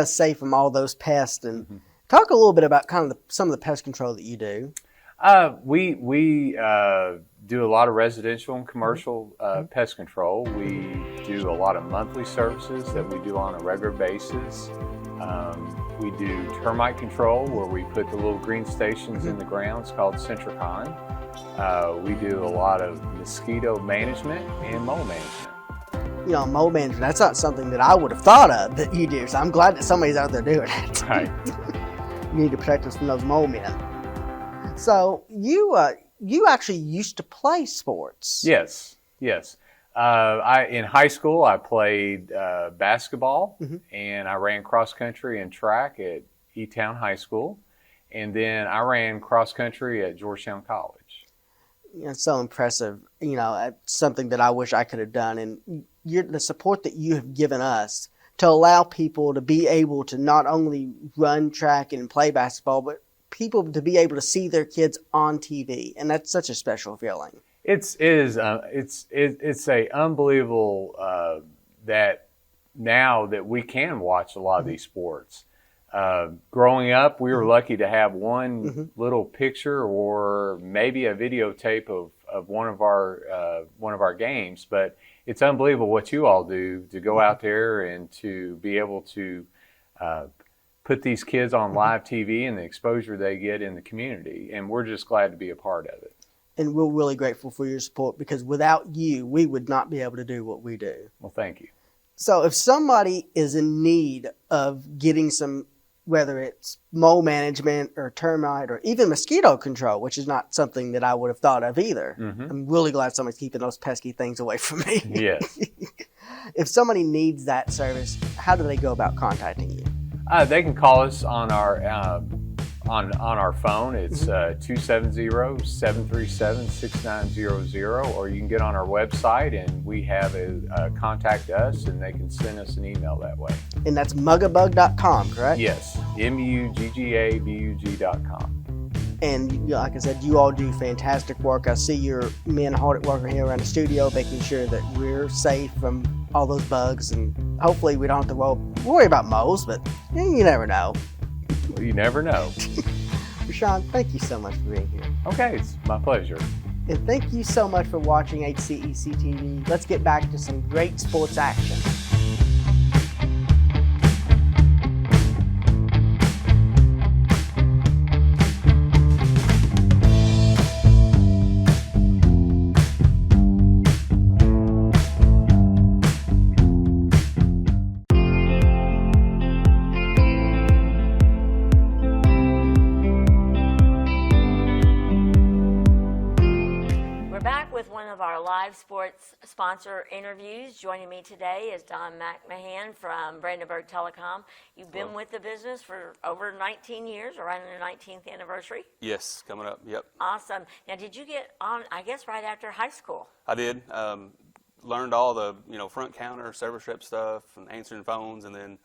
safe from all those pests. And talk a little bit about kind of some of the pest control that you do. We do a lot of residential and commercial pest control. We do a lot of monthly services that we do on a regular basis. We do termite control, where we put the little green stations in the ground. It's called Centricon. We do a lot of mosquito management and mole management. You know, mole management, that's not something that I would have thought of that you do. So I'm glad that somebody's out there doing it. Right. You need to protect us from those mole men. So you actually used to play sports. Yes. In high school, I played basketball, and I ran cross country and track at E-Town High School, and then I ran cross country at Georgetown College. It's so impressive. You know, something that I wish I could have done, and the support that you have given us to allow people to be able to not only run track and play basketball, but people to be able to see their kids on TV, and that's such a special feeling. It's a unbelievable that now that we can watch a lot of these sports. Growing up, we were lucky to have one little picture or maybe a videotape of one of our games, but it's unbelievable what you all do to go out there and to be able to put these kids on live TV and the exposure they get in the community, and we're just glad to be a part of it. And we're really grateful for your support, because without you, we would not be able to do what we do. Well, thank you. So if somebody is in need of getting some, whether it's mole management or termite or even mosquito control, which is not something that I would have thought of either. I'm really glad somebody's keeping those pesky things away from me. Yes. If somebody needs that service, how do they go about contacting you? They can call us on our phone. It's 270-737-6900, or you can get on our website and we have a contact us, and they can send us an email that way. And that's muggabug.com, correct? Yes, muggabug.com. And like I said, you all do fantastic work. I see your men hard at work here around the studio, making sure that we're safe from all those bugs, and hopefully we don't have to worry about moles, but you never know. Well, you never know. Sean, thank you so much for being here. Okay, it's my pleasure. And thank you so much for watching HCEC-TV. Let's get back to some great sports action. Live sports sponsor interviews. Joining me today is Don McMahon from Brandenburg Telecom. You've been with the business for over 19 years, around your 19th anniversary? Yes, coming up, yep. Awesome. Now, did you get on, I guess, right after high school? I did. Learned all the, front counter, service rep stuff, and answering phones, and then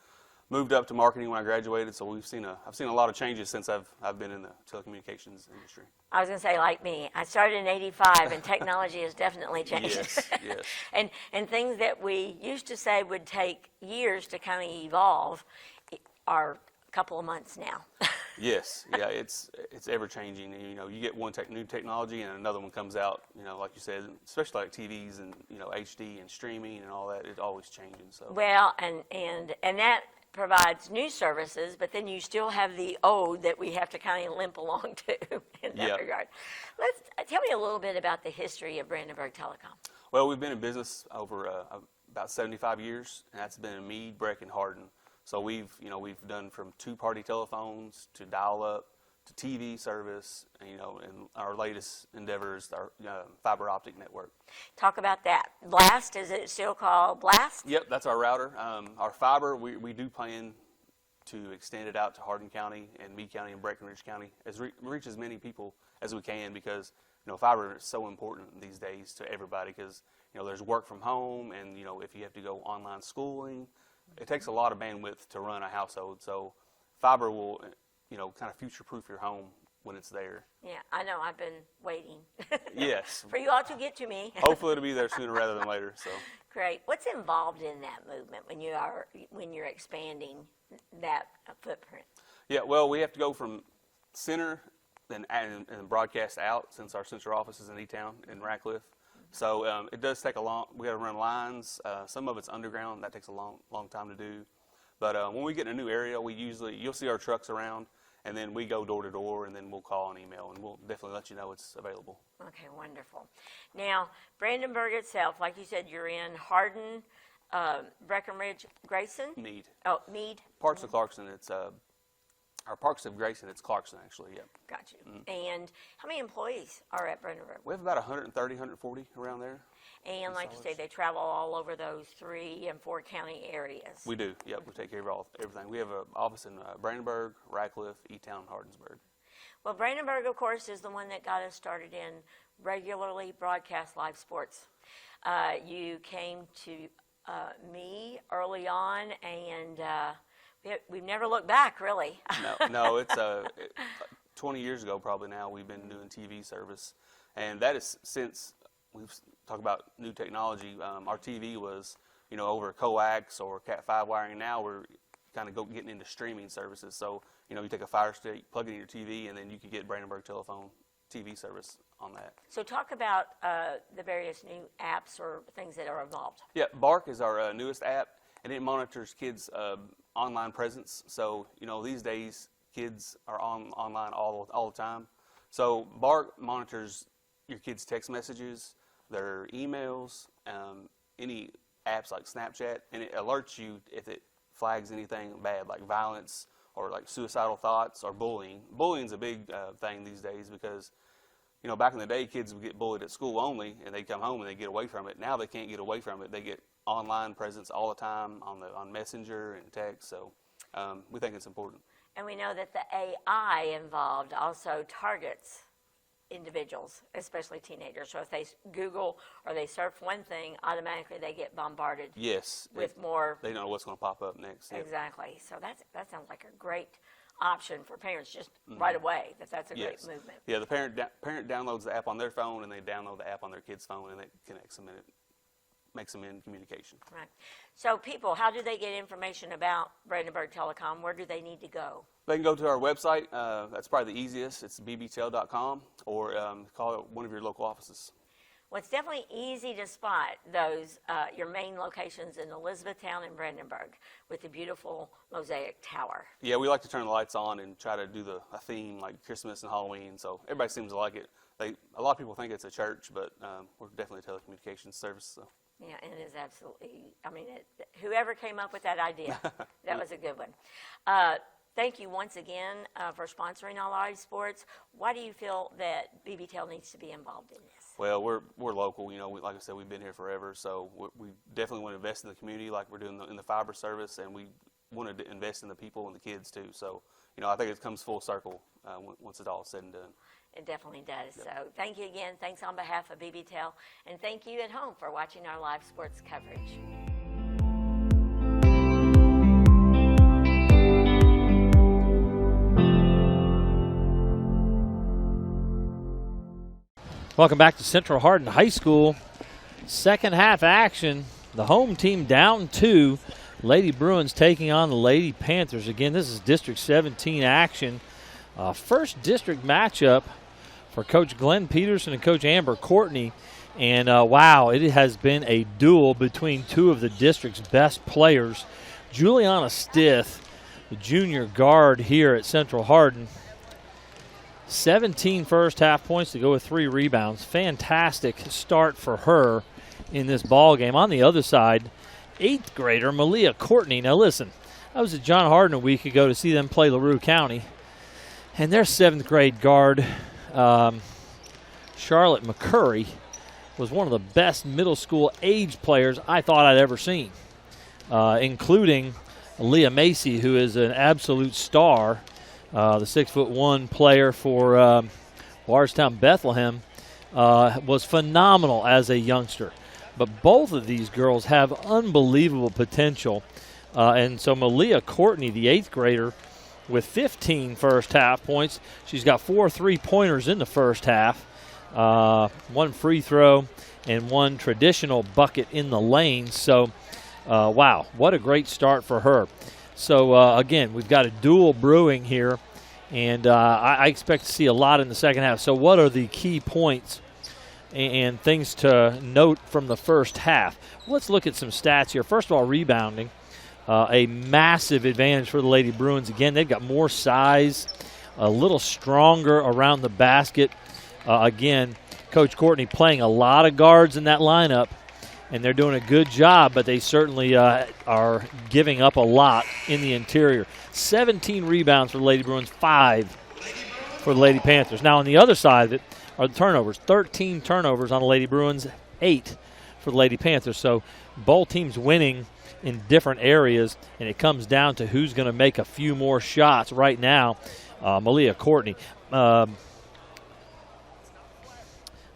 moved up to marketing when I graduated. So I've seen a lot of changes since I've been in the telecommunications industry. I was going to say, like me, I started in '85, and technology has definitely changed. Yes. And things that we used to say would take years to kind of evolve are a couple of months now. Yes, yeah, it's ever changing. You get one new technology, and another one comes out. Like you said, especially like TVs and HD and streaming and all that. It's always changing. So well, and that provides new services, but then you still have the old that we have to kind of limp along to in that regard. Tell me a little bit about the history of Brandenburg Telecom. Well, we've been in business over about 75 years, and that's been in Meade, Breck, and Hardin. So we've done from two-party telephones to dial-up to TV service, and our latest endeavor is our fiber optic network. Talk about that. Blast, is it still called Blast? Yep, that's our router. Our fiber, we do plan to extend it out to Hardin County and Meade County and Breckenridge County, reach as many people as we can, because fiber is so important these days to everybody, because there's work from home, and if you have to go online schooling, it takes a lot of bandwidth to run a household. So fiber will kind of future-proof your home when it's there. Yeah, I know. I've been waiting. Yes. For you all to get to me. Hopefully it'll be there sooner rather than later. So. Great. What's involved in that movement when you're expanding that footprint? Yeah, well, we have to go from center and broadcast out, since our central office is in E-Town in Ratcliffe. So it does take we got to run lines. Some of it's underground. That takes a long time to do. But when we get in a new area, you'll see our trucks around, and then we go door to door, and then we'll call and email, and we'll definitely let you know it's available. Okay, wonderful. Now, Brandenburg itself, like you said, you're in Hardin, Breckenridge, Grayson? Meade. Oh, Meade. Parts of Clarkson, it's our parks of Grayson, it's Clarkson, actually, yep. Got you. And how many employees are at Brandenburg? We have about 130, 140 around there. And like you say, they travel all over those 3 and 4 county areas. We do, yep. We take care of everything. We have an office in Brandenburg, Ratcliffe, E-Town, and Hardinsburg. Well, Brandenburg, of course, is the one that got us started in regularly broadcast live sports. You came to me early on, and we've never looked back, really. No, it's 20 years ago probably now we've been doing TV service, and that is since we've talked about new technology. Our TV was over coax or Cat5 wiring. Now we're kind of getting into streaming services. So you take a Fire Stick, plug it in your TV, and then you could get Brandenburg Telephone TV service on that. So talk about the various new apps or things that are involved. Yeah, Bark is our newest app, and it monitors kids' online presence. So these days kids are online all the time. So Bark monitors your kids' text messages, their emails, any apps like Snapchat, and it alerts you if it flags anything bad, like violence or like suicidal thoughts or bullying. Bullying's a big thing these days, because back in the day, kids would get bullied at school only, and they'd come home and they'd get away from it. Now they can't get away from it. They get online presence all the time on Messenger and text. So we think it's important. And we know that the AI involved also targets individuals, especially teenagers. So if they Google or they surf one thing, automatically they get bombarded. Yes. With more. They don't know what's going to pop up next. Exactly. So that sounds like a great option for parents just right away. That's a great movement. Yeah, the parent downloads the app on their phone, and they download the app on their kid's phone, and it connects them, and it makes them in communication. Right. So people, how do they get information about Brandenburg Telecom? Where do they need to go? They can go to our website. That's probably the easiest. It's bbtel.com, or call one of your local offices. Well, it's definitely easy to spot those, your main locations in Elizabethtown and Brandenburg with the beautiful mosaic tower. Yeah, we like to turn the lights on and try to do a theme like Christmas and Halloween, so everybody seems to like it. A lot of people think it's a church, but we're definitely a telecommunications service. So. Yeah, and it is absolutely, whoever came up with that idea, that was a good one. Thank you once again for sponsoring all live sports. Why do you feel that BBTEL needs to be involved in this? Well, we're local. Like I said, we've been here forever, so we definitely want to invest in the community like we're doing in the fiber service, and we want to invest in the people and the kids too. So, I think it comes full circle once it's all said and done. It definitely does. Yep. So thank you again. Thanks on behalf of BBTEL, and thank you at home for watching our live sports coverage. Welcome back to Central Hardin High School. Second half action. The home team down 2. Lady Bruins taking on the Lady Panthers. Again, this is District 17 action. First district matchup for Coach Glenn Peterson and Coach Amber Courtney. And wow, it has been a duel between two of the district's best players. Juliana Stith, the junior guard here at Central Hardin, 17 first half points to go with 3 rebounds. Fantastic start for her in this ball game. On the other side, 8th grader Malia Courtney. Now listen, I was at John Hardin a week ago to see them play LaRue County, and their 7th grade guard, Charlotte McCurry, was one of the best middle school age players I thought I'd ever seen, including Leah Macy, who is an absolute star, the 6'1" player for Bardstown Bethlehem, was phenomenal as a youngster. But both of these girls have unbelievable potential. And so Malia Courtney, the 8th grader, with 15 first half points. She's got 4 3-pointers in the first half, 1 free throw, and 1 traditional bucket in the lane. So, wow, what a great start for her. So, again, we've got a duel brewing here, and I expect to see a lot in the second half. So what are the key points and things to note from the first half? Let's look at some stats here. First of all, rebounding, a massive advantage for the Lady Bruins. Again, they've got more size, a little stronger around the basket. Again, Coach Courtney playing a lot of guards in that lineup, and they're doing a good job, but they certainly are giving up a lot in the interior. 17 rebounds for the Lady Bruins, 5 for the Lady Panthers. Now, on the other side of it are the turnovers. 13 turnovers on the Lady Bruins, 8 for the Lady Panthers. So both teams winning in different areas, and it comes down to who's going to make a few more shots right now. Malia Courtney.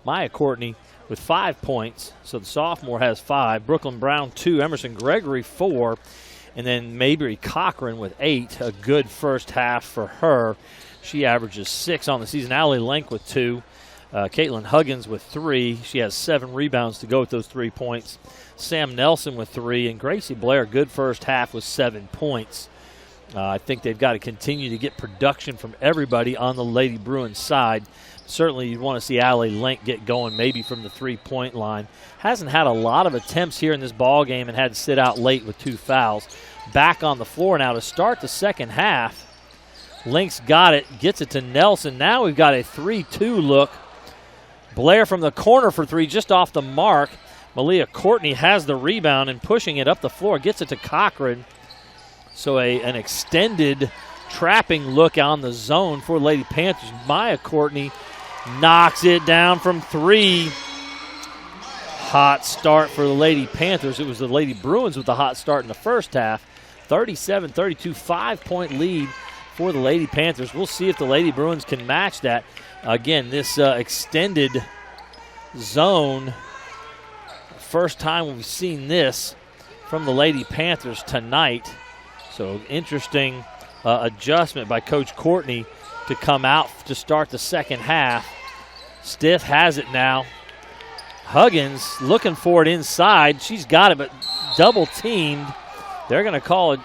Maya Courtney with 5 points, so the sophomore has 5. Brooklyn Brown 2, Emerson Gregory 4, and then Mabry Cochran with 8. A good first half for her. She averages 6 on the season. Allie Lenk with 2. Caitlin Huggins with 3. She has 7 rebounds to go with those 3 points. Sam Nelson with 3, and Gracie Blair, good first half with 7 points. I think they've got to continue to get production from everybody on the Lady Bruins side. Certainly you'd want to see Allie Lenk get going maybe from the 3-point line. Hasn't had a lot of attempts here in this ball game and had to sit out late with 2 fouls. Back on the floor now to start the second half. Lenk's got it, gets it to Nelson. Now we've got a 3-2 look. Blair from the corner for 3, just off the mark. Malia Courtney has the rebound and pushing it up the floor, gets it to Cochran. So an extended trapping look on the zone for Lady Panthers. Maya Courtney knocks it down from 3. Hot start for the Lady Panthers. It was the Lady Bruins with the hot start in the first half. 37-32, 5-point lead for the Lady Panthers. We'll see if the Lady Bruins can match that. Again, this extended zone, first time we've seen this from the Lady Panthers tonight. So interesting adjustment by Coach Courtney to come out to start the second half. Stith has it now. Huggins looking for it inside. She's got it, but double teamed. They're going to call it.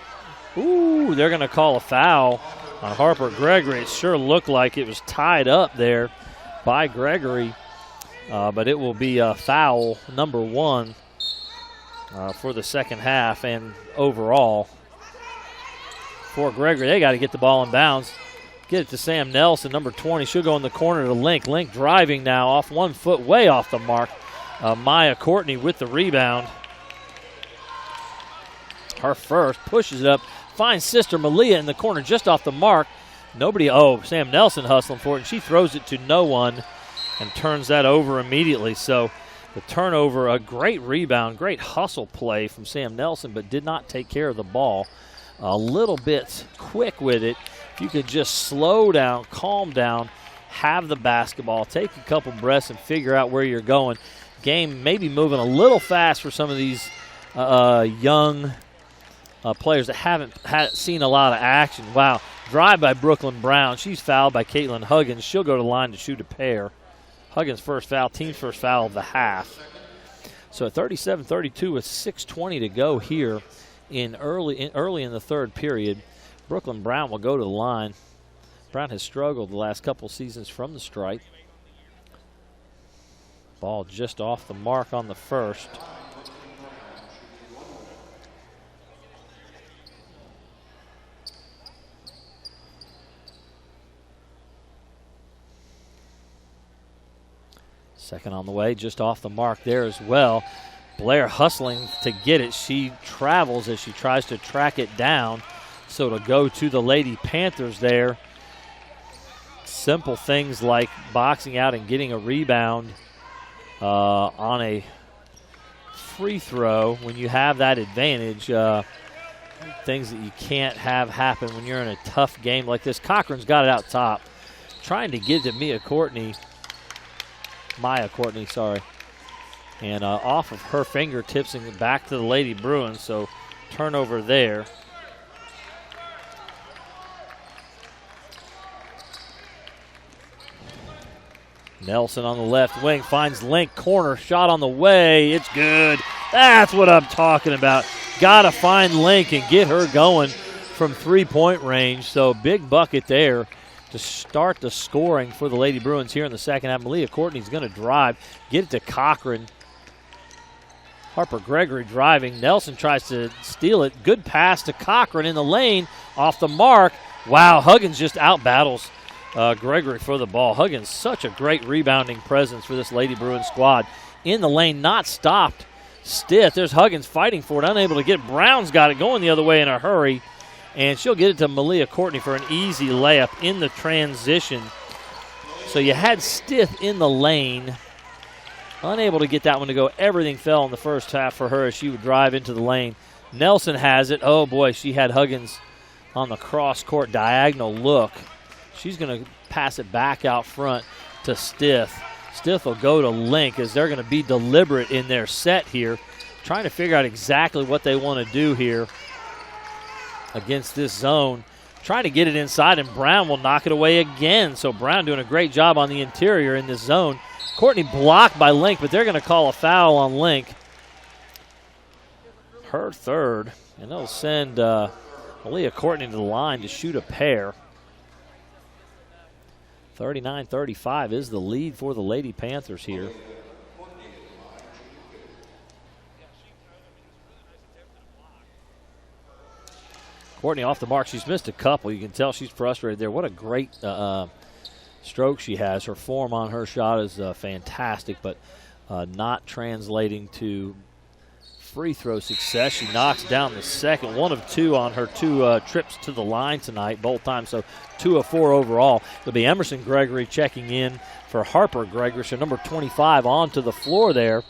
Ooh, they're going to call a foul on Harper Gregory. It sure looked like it was tied up there by Gregory, but it will be a foul number 1 for the second half and overall for Gregory. They got to get the ball in bounds. Get it to Sam Nelson, number 20. She'll go in the corner to Link. Link driving now off 1 foot, way off the mark. Maya Courtney with the rebound. Her first, pushes it up, finds sister Malia in the corner just off the mark. Sam Nelson hustling for it, and she throws it to no one and turns that over immediately. So the turnover, a great rebound, great hustle play from Sam Nelson, but did not take care of the ball. A little bit quick with it. If you could just slow down, calm down, have the basketball, take a couple breaths and figure out where you're going. Game maybe moving a little fast for some of these young players that haven't seen a lot of action. Wow, drive by Brooklyn Brown. She's fouled by Caitlin Huggins. She'll go to the line to shoot a pair. Huggins' first foul, team's first foul of the half. So at 37-32 with 6:20 to go here early in the third period. Brooklyn Brown will go to the line. Brown has struggled the last couple seasons from the stripe. Ball just off the mark on the first. Second on the way, just off the mark there as well. Blair hustling to get it. She travels as she tries to track it down. So to go to the Lady Panthers there. Simple things like boxing out and getting a rebound on a free throw when you have that advantage. Things that you can't have happen when you're in a tough game like this. Cochran's got it out top. Trying to get to Maya Courtney, sorry. And off of her fingertips and back to the Lady Bruins, so turnover there. Nelson on the left wing finds Link, corner shot on the way. It's good. That's what I'm talking about. Got to find Link and get her going from three-point range. So big bucket there to start the scoring for the Lady Bruins here in the second half. Malia Courtney's going to drive, get it to Cochran. Harper Gregory driving. Nelson tries to steal it. Good pass to Cochran in the lane. Off the mark. Wow, Huggins just out-battles Gregory for the ball. Huggins, such a great rebounding presence for this Lady Bruins squad. In the lane, not stopped. Stiff. There's Huggins fighting for it, unable to get it. Brown's got it going the other way in a hurry. And she'll get it to Malia Courtney for an easy layup in the transition. So you had Stith in the lane. Unable to get that one to go. Everything fell in the first half for her as she would drive into the lane. Nelson has it. Oh, boy, she had Huggins on the cross-court diagonal look. She's going to pass it back out front to Stith. Stith will go to Link as they're going to be deliberate in their set here, trying to figure out exactly what they want to do here against this zone. Trying to get it inside, and Brown will knock it away again. So Brown doing a great job on the interior in this zone. Courtney blocked by Link, but they're going to call a foul on Link. Her third, and they'll send Malia Courtney to the line to shoot a pair. 39-35 is the lead for the Lady Panthers here. Courtney off the mark. She's missed a couple. You can tell she's frustrated there. What a great stroke she has. Her form on her shot is fantastic, but not translating to free throw success. She knocks down the second, 1 of 2 on her 2 trips to the line tonight, both times, so 2 of 4 overall. It'll be Emerson Gregory checking in for Harper Gregory, so number 25 onto the floor there.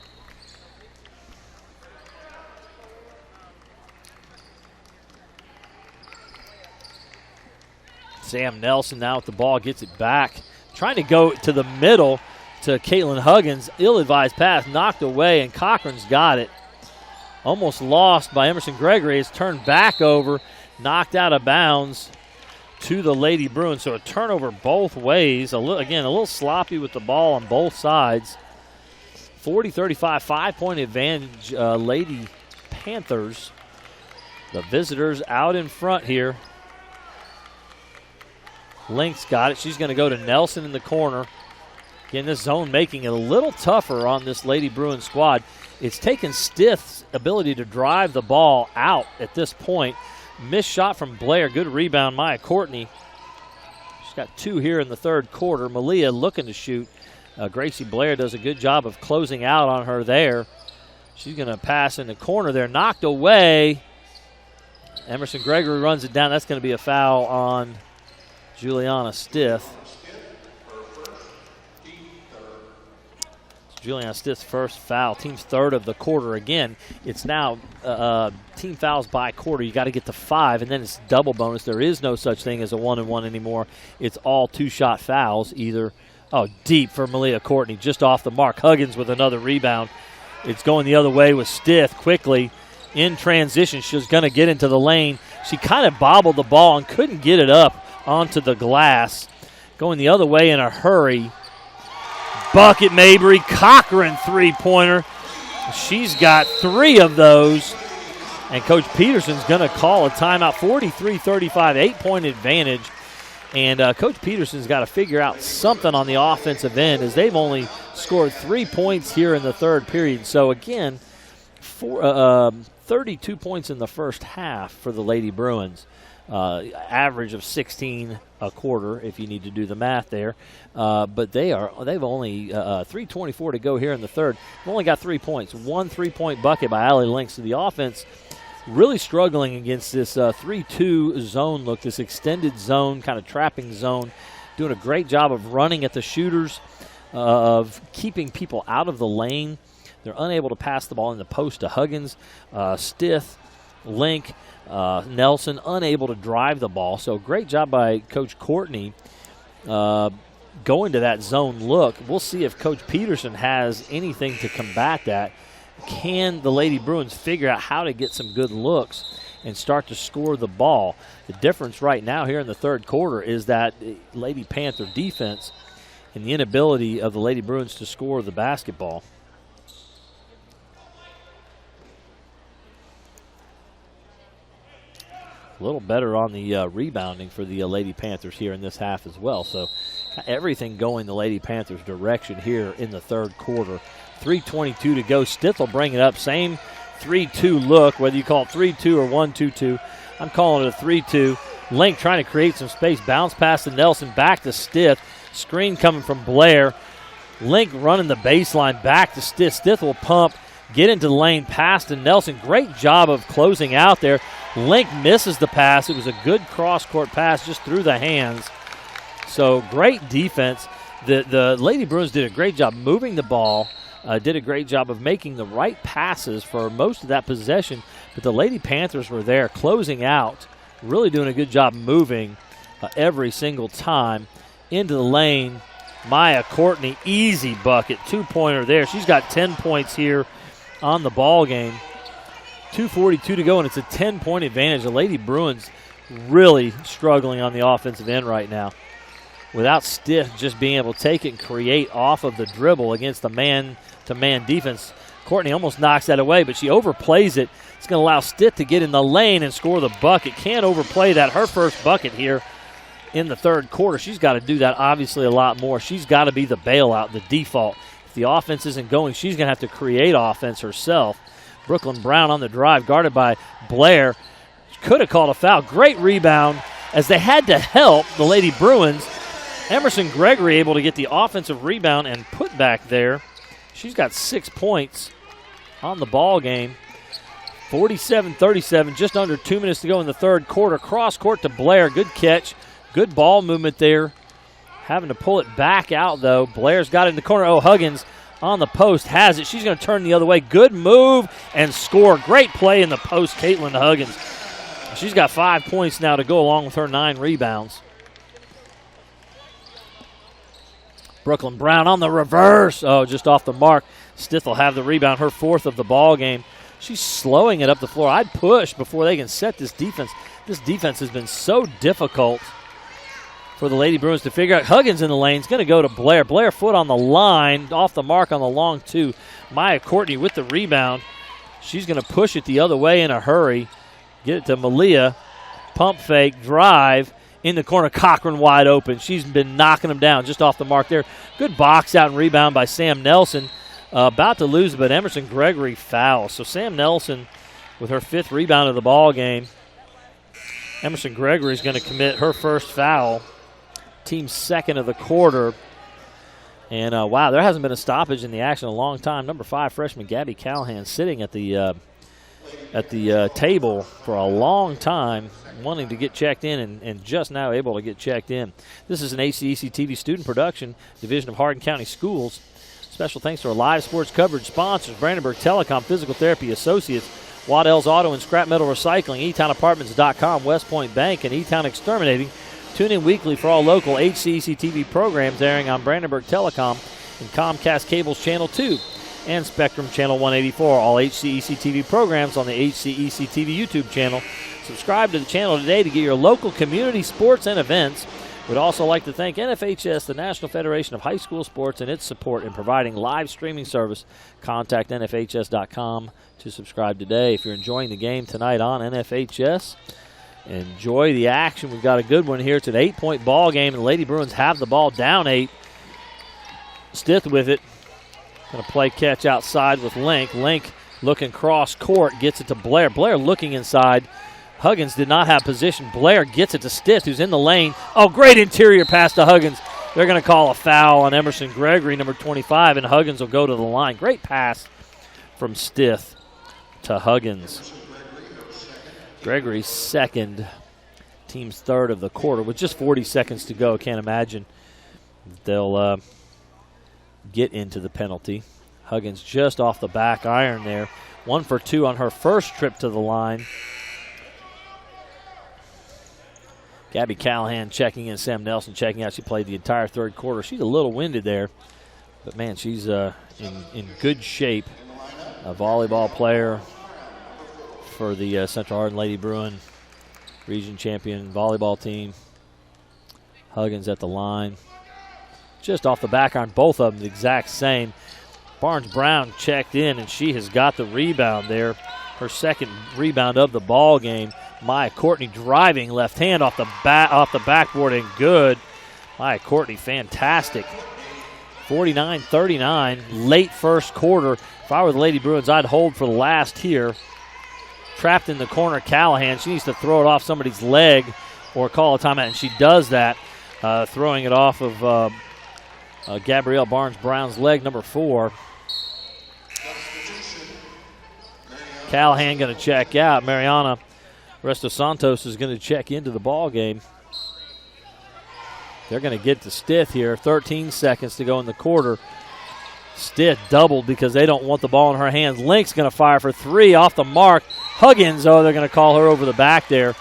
Sam Nelson now with the ball, gets it back. Trying to go to the middle to Caitlin Huggins. Ill-advised pass, knocked away, and Cochran's got it. Almost lost by Emerson Gregory. It's turned back over, knocked out of bounds to the Lady Bruins. So a turnover both ways. Again, a little sloppy with the ball on both sides. 40-35, 5-point advantage, Lady Panthers. The visitors out in front here. Link's got it. She's going to go to Nelson in the corner. Again, this zone making it a little tougher on this Lady Bruins squad. It's taken Stith's ability to drive the ball out at this point. Missed shot from Blair. Good rebound, Maya Courtney. She's got 2 here in the third quarter. Malia looking to shoot. Gracie Blair does a good job of closing out on her there. She's going to pass in the corner there. Knocked away. Emerson Gregory runs it down. That's going to be a foul on Juliana Stith. Juliana Stith's first foul, team's third of the quarter. Again, it's now team fouls by quarter. You got to get to 5, and then it's double bonus. There is no such thing as a 1-and-1 anymore. It's all 2-shot fouls. Deep for Malia Courtney, just off the mark. Huggins with another rebound. It's going the other way with Stith quickly in transition. She's going to get into the lane. She kind of bobbled the ball and couldn't get it up onto the glass. Going the other way in a hurry. Bucket Mabry, Cochran three-pointer. She's got 3 of those. And Coach Peterson's going to call a timeout. 43-35, 8-point advantage. And Coach Peterson's got to figure out something on the offensive end as they've only scored 3 points here in the third period. So, again, 32 points in the first half for the Lady Bruins. average of 16 a quarter, if you need to do the math there. But they've only 3:24 to go here in the third. They've only got 3 points. 1 3-point bucket by Allie Link. So the offense really struggling against this 3-2 zone look, this extended zone, kind of trapping zone. Doing a great job of running at the shooters, of keeping people out of the lane. They're unable to pass the ball in the post to Huggins, Stith, Link, Nelson, unable to drive the ball. So great job by Coach Courtney going to that zone look. We'll see if Coach Peterson has anything to combat that. Can the Lady Bruins figure out how to get some good looks and start to score the ball? The difference right now here in the third quarter is that Lady Panther defense and the inability of the Lady Bruins to score the basketball. A little better on the rebounding for the Lady Panthers here in this half as well. So everything going the Lady Panthers' direction here in the third quarter. 3:22 to go. Stith will bring it up. Same 3-2 look, whether you call it 3-2 or 1-2-2. I'm calling it a 3-2. Link trying to create some space. Bounce pass to Nelson. Back to Stith. Screen coming from Blair. Link running the baseline back to Stith. Stith will pump. Get into the lane. Pass to Nelson. Great job of closing out there. Link misses the pass. It was a good cross-court pass just through the hands. So great defense. The Lady Bruins did a great job moving the ball. Did a great job of making the right passes for most of that possession. But the Lady Panthers were there closing out. Really doing a good job moving every single time. Into the lane. Maya Courtney, easy bucket. 2-pointer there. She's got 10 points here on the ball game. 2:42 to go, and it's a 10-point advantage. The Lady Bruins really struggling on the offensive end right now. Without Stith just being able to take it and create off of the dribble against the man-to-man defense. Courtney almost knocks that away, but she overplays it. It's going to allow Stith to get in the lane and score the bucket. Can't overplay that. Her first bucket here in the third quarter. She's got to do that obviously a lot more. She's got to be the bailout, the default. If the offense isn't going, she's going to have to create offense herself. Brooklyn Brown on the drive, guarded by Blair. Could have called a foul. Great rebound as they had to help the Lady Bruins. Emerson Gregory able to get the offensive rebound and put back there. She's got 6 points on the ball game. 47-37, just under 2 minutes to go in the third quarter. Cross court to Blair. Good catch. Good ball movement there. Having to pull it back out, though. Blair's got it in the corner. Oh, Huggins on the post has it. She's going to turn the other way. Good move and score. Great play in the post, Caitlin Huggins. She's got 5 points now to go along with her 9 rebounds. Brooklyn Brown on the reverse. Oh, just off the mark. Stith will have the rebound, her 4th of the ball game. She's slowing it up the floor. I'd push before they can set this defense. This defense has been so difficult for the Lady Bruins to figure out. Huggins in the lane is going to go to Blair. Blair foot on the line, off the mark on the long two. Maya Courtney with the rebound. She's going to push it the other way in a hurry. Get it to Malia. Pump fake, drive. In the corner, Cochran wide open. She's been knocking them down just off the mark there. Good box out and rebound by Sam Nelson. About to lose, but Emerson Gregory fouls. So Sam Nelson with her 5th rebound of the ball game. Emerson Gregory is going to commit her first foul. Team's 2nd of the quarter. And, wow, there hasn't been a stoppage in the action in a long time. Number 5 freshman Gabby Callahan sitting at the table for a long time, wanting to get checked in and just now able to get checked in. This is an HCEC-TV student production, Division of Hardin County Schools. Special thanks to our live sports coverage sponsors, Brandenburg Telecom, Physical Therapy Associates, Waddell's Auto and Scrap Metal Recycling, eTownApartments.com, West Point Bank, and eTown Exterminating. Tune in weekly for all local HCEC-TV programs airing on Brandenburg Telecom and Comcast Cable's Channel 2 and Spectrum Channel 184. All HCEC-TV programs on the HCEC-TV YouTube channel. Subscribe to the channel today to get your local community sports and events. We'd also like to thank NFHS, the National Federation of High School Sports, and its support in providing live streaming service. Contact NFHS.com to subscribe today. If you're enjoying the game tonight on NFHS, enjoy the action. We've got a good one here. It's an 8-point ball game, and the Lady Bruins have the ball down 8. Stith with it. Going to play catch outside with Link. Link looking cross court, gets it to Blair. Blair looking inside. Huggins did not have position. Blair gets it to Stith, who's in the lane. Oh, great interior pass to Huggins. They're going to call a foul on Emerson Gregory, number 25, and Huggins will go to the line. Great pass from Stith to Huggins. Gregory's second, team's third of the quarter with just 40 seconds to go. Can't imagine they'll get into the penalty. Huggins just off the back iron there. 1 for 2 on her first trip to the line. Gabby Callahan checking in, Sam Nelson checking out. She played the entire third quarter. She's a little winded there, but, man, she's in good shape. A volleyball player for the Central Hardin Lady Bruin region champion volleyball team. Huggins at the line. Just off the back iron, both of them the exact same. Barnes-Brown checked in, and she has got the rebound there. Her second rebound of the ball game. Maya Courtney driving left hand off the backboard and good. Maya Courtney, fantastic. 49-39, late first quarter. If I were the Lady Bruins, I'd hold for the last here. Trapped in the corner, Callahan. She needs to throw it off somebody's leg or call a timeout, and she does that, throwing it off of Gabrielle Barnes-Brown's leg, number 4. Callahan going to check out. Mariana Resto Santos is going to check into the ball game. They're going to get to Stith here. 13 seconds to go in the quarter. Stith doubled because they don't want the ball in her hands. Link's going to fire for 3 off the mark. Huggins, they're going to call her over the back there.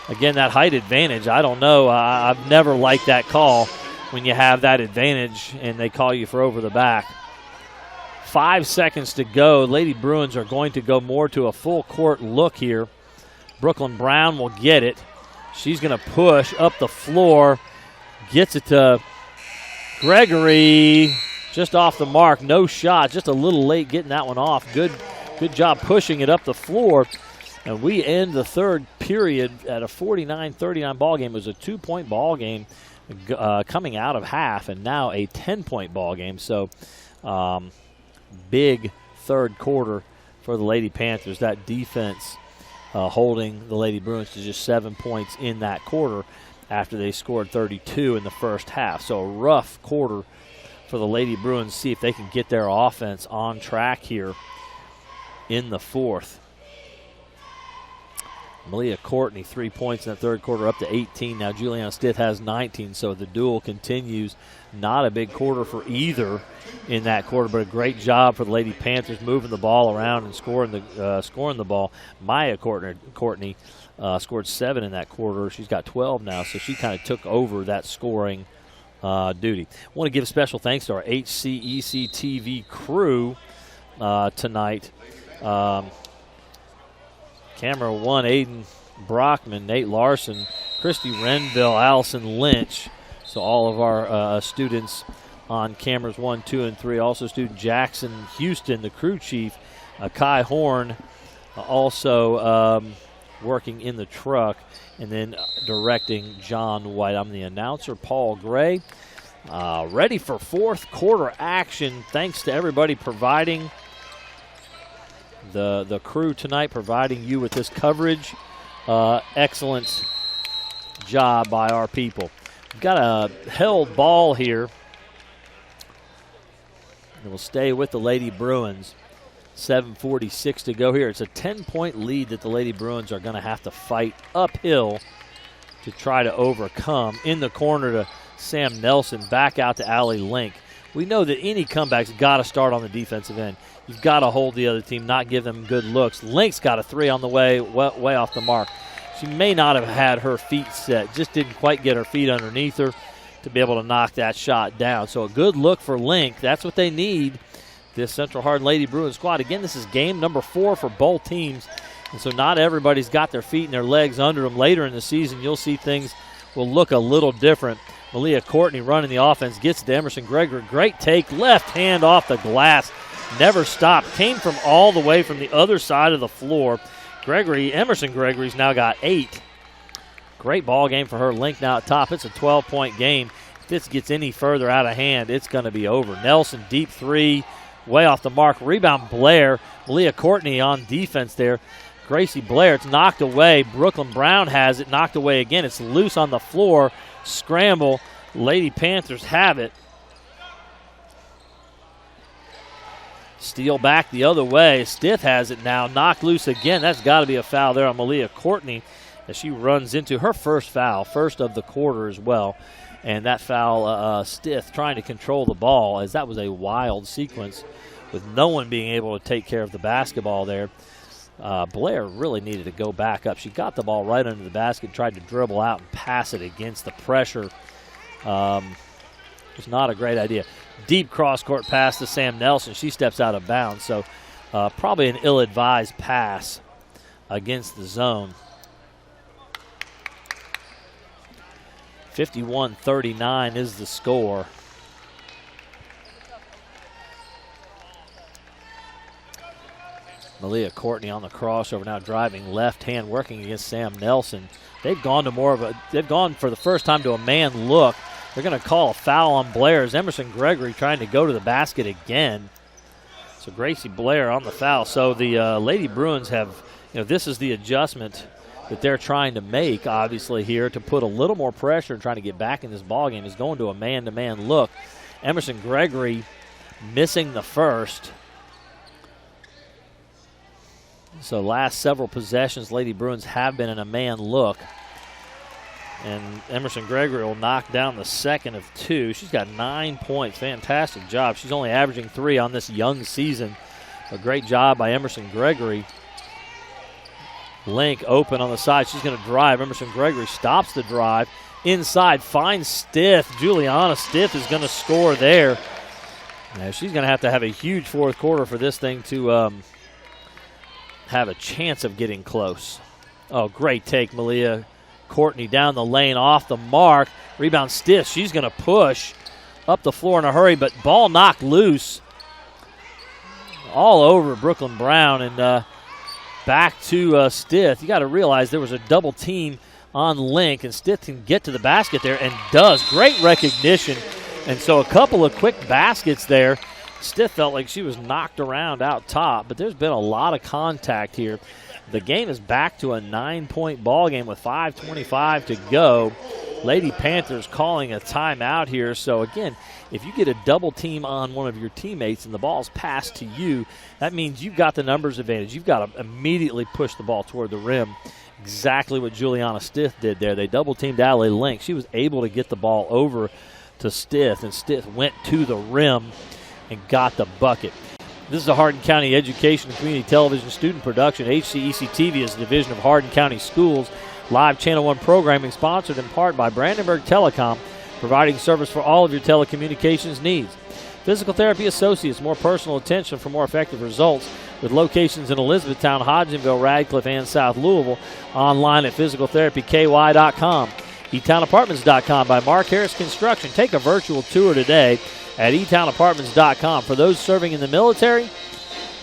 Again, that height advantage, I don't know. I've never liked that call when you have that advantage and they call you for over the back. 5 seconds to go. Lady Bruins are going to go more to a full court look here. Brooklyn Brown will get it. She's going to push up the floor. Gets it to Gregory. Just off the mark. No shot. Just a little late getting that one off. Good job pushing it up the floor. And we end the third period at a 49-39 ball game. It was a 2-point ball game coming out of half, and now a 10-point ball game. So big third quarter for the Lady Panthers. That defense holding the Lady Bruins to just 7 points in that quarter after they scored 32 in the first half. So a rough quarter for the Lady Bruins. See if they can get their offense on track here in the fourth. Malia Courtney, 3 points in the third quarter, up to 18. Now Juliana Stith has 19, so the duel continues. Not a big quarter for either in that quarter, but a great job for the Lady Panthers moving the ball around and scoring the ball. Maya Courtney scored 7 in that quarter. She's got 12 now, so she kind of took over that scoring duty. I want to give special thanks to our HCEC-TV crew tonight. Camera 1, Aiden Brockman, Nate Larson, Christy Renville, Allison Lynch. So all of our students on cameras 1, 2, and 3. Also student Jackson Houston, the crew chief, Kai Horn, also working in the truck, and then directing John White. I'm the announcer, Paul Gray. Ready for fourth quarter action. Thanks to everybody providing the crew tonight, providing you with this coverage. Excellent job by our people. We've got a held ball here. It will stay with the Lady Bruins. 7:46 to go here. It's a 10-point lead that the Lady Bruins are going to have to fight uphill to try to overcome. In the corner to Sam Nelson, back out to Allie Link. We know that any comeback's got to start on the defensive end. You've got to hold the other team, not give them good looks. Link's got a 3 on the way off the mark. She may not have had her feet set, just didn't quite get her feet underneath her to be able to knock that shot down. So a good look for Link. That's what they need, this Central Hardin Lady Bruins squad. Again, this is game number 4 for both teams, and so not everybody's got their feet and their legs under them. Later in the season, you'll see things will look a little different. Malia Courtney running the offense, gets it to Emerson Gregory. Great take, left hand off the glass. Never stopped. Came from all the way from the other side of the floor. Emerson Gregory's now got 8. Great ball game for her. Link now at top. It's a 12-point game. If this gets any further out of hand, it's going to be over. Nelson, deep 3, way off the mark. Rebound Blair. Malia Courtney on defense there. Gracie Blair. It's knocked away. Brooklyn Brown has it knocked away again. It's loose on the floor. Scramble. Lady Panthers have it. Steal back the other way. Stith has it now. Knocked loose again. That's got to be a foul there on Malia Courtney as she runs into her first foul, first of the quarter as well. And that foul, Stith trying to control the ball, as that was a wild sequence with no one being able to take care of the basketball there. Blair really needed to go back up. She got the ball right under the basket, tried to dribble out and pass it against the pressure. It's not a great idea. Deep cross-court pass to Sam Nelson. She steps out of bounds, so probably an ill-advised pass against the zone. 51-39 is the score. Malia Courtney on the crossover now, driving left hand, working against Sam Nelson. They've gone for the first time to a man look. They're going to call a foul on Blair's. Emerson Gregory trying to go to the basket again. So Gracie Blair on the foul. So the Lady Bruins have, this is the adjustment that they're trying to make, obviously, here to put a little more pressure and trying to get back in this ballgame, is going to a man-to-man look. Emerson Gregory missing the first. So last several possessions, Lady Bruins have been in a man look. And Emerson Gregory will knock down the second of two. She's got 9 points. Fantastic job. She's only averaging 3 on this young season. A great job by Emerson Gregory. Link open on the side. She's going to drive. Emerson Gregory stops the drive. Inside, finds Stith. Juliana Stith is going to score there. Now, she's going to have a huge fourth quarter for this thing to have a chance of getting close. Oh, great take, Malia Courtney down the lane, off the mark. Rebound Stith. She's going to push up the floor in a hurry, but ball knocked loose all over Brooklyn Brown. And back to Stith. You got to realize there was a double team on Link, and Stith can get to the basket there and does. Great recognition. And so a couple of quick baskets there. Stith felt like she was knocked around out top, but there's been a lot of contact here. The game is back to a 9-point ball game with 5:25 to go. Lady Panthers calling a timeout here. So, again, if you get a double team on one of your teammates and the ball's passed to you, that means you've got the numbers advantage. You've got to immediately push the ball toward the rim. Exactly what Juliana Stith did there. They double-teamed Allie Link. She was able to get the ball over to Stith, and Stith went to the rim and got the bucket. This is a Hardin County Education and Community Television student production. HCEC-TV is a division of Hardin County Schools. Live Channel 1 programming sponsored in part by Brandenburg Telecom, providing service for all of your telecommunications needs. Physical Therapy Associates, more personal attention for more effective results, with locations in Elizabethtown, Hodgenville, Radcliffe, and South Louisville. Online at physicaltherapyky.com. eTownApartments.com by Mark Harris Construction. Take a virtual tour today at eTownApartments.com. For those serving in the military,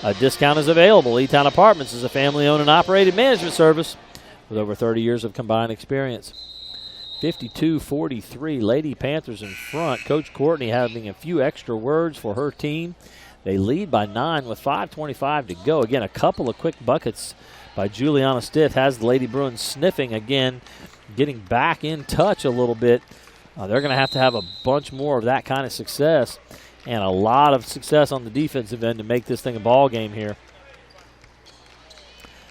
a discount is available. eTown Apartments is a family-owned and operated management service with over 30 years of combined experience. 52-43, Lady Panthers in front. Coach Courtney having a few extra words for her team. They lead by 9 with 5:25 to go. Again, a couple of quick buckets by Juliana Stith has the Lady Bruins sniffing again, getting back in touch a little bit. They're going to have a bunch more of that kind of success and a lot of success on the defensive end to make this thing a ball game here.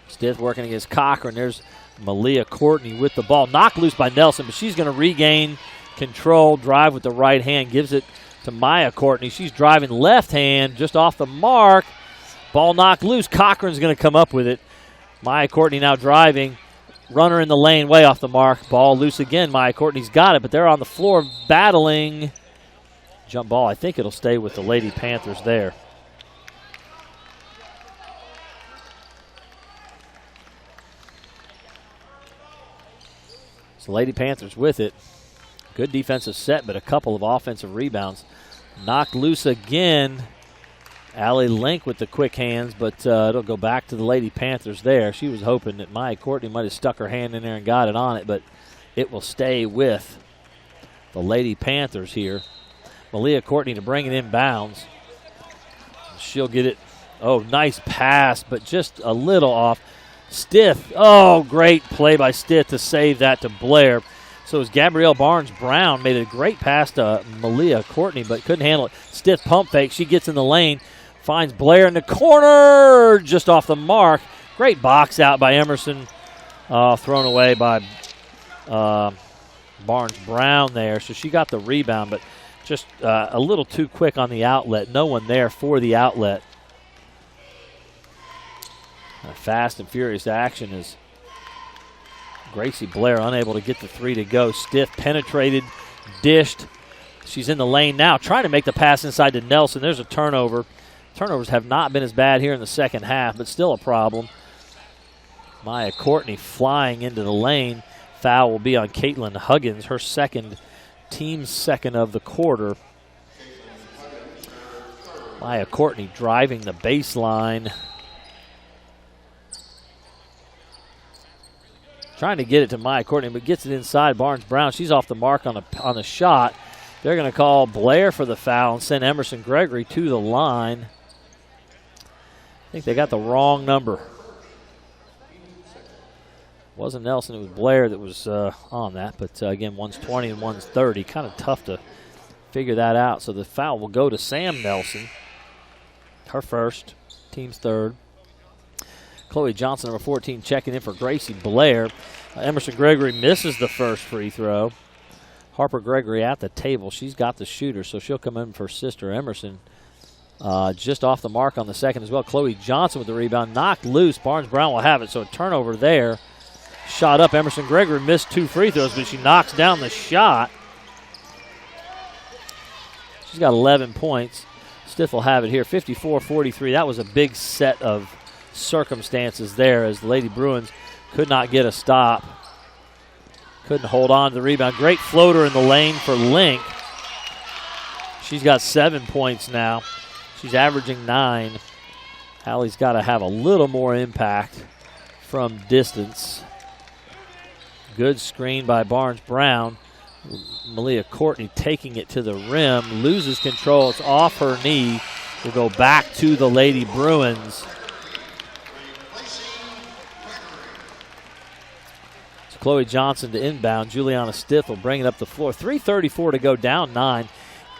Stith working against Cochran. There's Malia Courtney with the ball. Knocked loose by Nelson, but she's going to regain control, drive with the right hand, gives it to Maya Courtney. She's driving left hand just off the mark. Ball knocked loose. Cochran's going to come up with it. Maya Courtney now driving. Runner in the lane, way off the mark. Ball loose again. Maya Courtney's got it, but they're on the floor battling. Jump ball. I think it'll stay with the Lady Panthers there. So Lady Panthers with it. Good defensive set, but a couple of offensive rebounds. Knocked loose again. Allie Link with the quick hands, but it'll go back to the Lady Panthers there. She was hoping that Maya Courtney might have stuck her hand in there and got it on it, but it will stay with the Lady Panthers here. Malia Courtney to bring it in bounds. She'll get it. Oh, nice pass, but just a little off. Stith, oh, great play by Stith to save that to Blair. So as Gabrielle Barnes-Brown made a great pass to Malia Courtney, but couldn't handle it. Stith pump fake. She gets in the lane, finds Blair in the corner, just off the mark. Great box out by Emerson, thrown away by Barnes-Brown there. So she got the rebound, but just a little too quick on the outlet. No one there for the outlet. A fast and furious action is Gracie Blair unable to get the three to go. Stith penetrated, dished. She's in the lane now, trying to make the pass inside to Nelson. There's a turnover. Turnovers have not been as bad here in the second half, but still a problem. Maya Courtney flying into the lane. Foul will be on Caitlin Huggins, her team's second of the quarter. Maya Courtney driving the baseline. Trying to get it to Maya Courtney, but gets it inside. Barnes-Brown, she's off the mark on the shot. They're going to call Blair for the foul and send Emerson Gregory to the line. I think they got the wrong number. Wasn't Nelson, it was Blair that was on that. But again, one's 20 and one's 30. Kind of tough to figure that out. So the foul will go to Sam Nelson. Her first, team's third. Chloe Johnson, number 14, checking in for Gracie Blair. Emerson Gregory misses the first free throw. Harper Gregory at the table. She's got the shooter, so she'll come in for sister Emerson. Just off the mark on the second as well. Chloe Johnson with the rebound. Knocked loose. Barnes-Brown will have it, so a turnover there. Shot up. Emerson Gregory missed 2 free throws, but she knocks down the shot. She's got 11 points. Stith will have it here. 54-43. That was a big set of circumstances there as the Lady Bruins could not get a stop. Couldn't hold on to the rebound. Great floater in the lane for Link. She's got 7 points now. She's averaging 9. Hallie's got to have a little more impact from distance. Good screen by Barnes-Brown. Malia Courtney taking it to the rim. Loses control. It's off her knee. Will go back to the Lady Bruins. Chloe Johnson to inbound. Juliana Stith will bring it up the floor. 3:34 to go, down 9.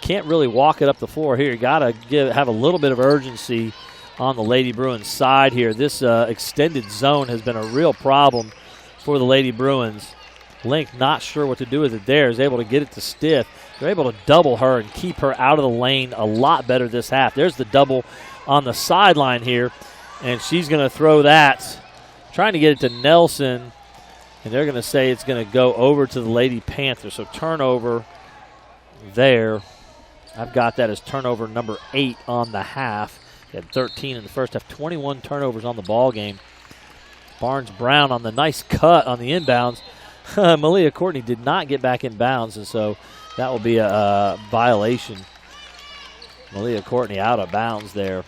Can't really walk it up the floor here. You got to have a little bit of urgency on the Lady Bruins side here. This extended zone has been a real problem for the Lady Bruins. Link not sure what to do with it there. Is able to get it to Stith. They're able to double her and keep her out of the lane a lot better this half. There's the double on the sideline here, and she's going to throw that. Trying to get it to Nelson. And they're going to say it's going to go over to the Lady Panthers. So turnover there. I've got that as turnover number 8 on the half. They had 13 in the first half, 21 turnovers on the ball game. Barnes-Brown on the nice cut on the inbounds. Malia Courtney did not get back in bounds, and so that will be a violation. Malia Courtney out of bounds there.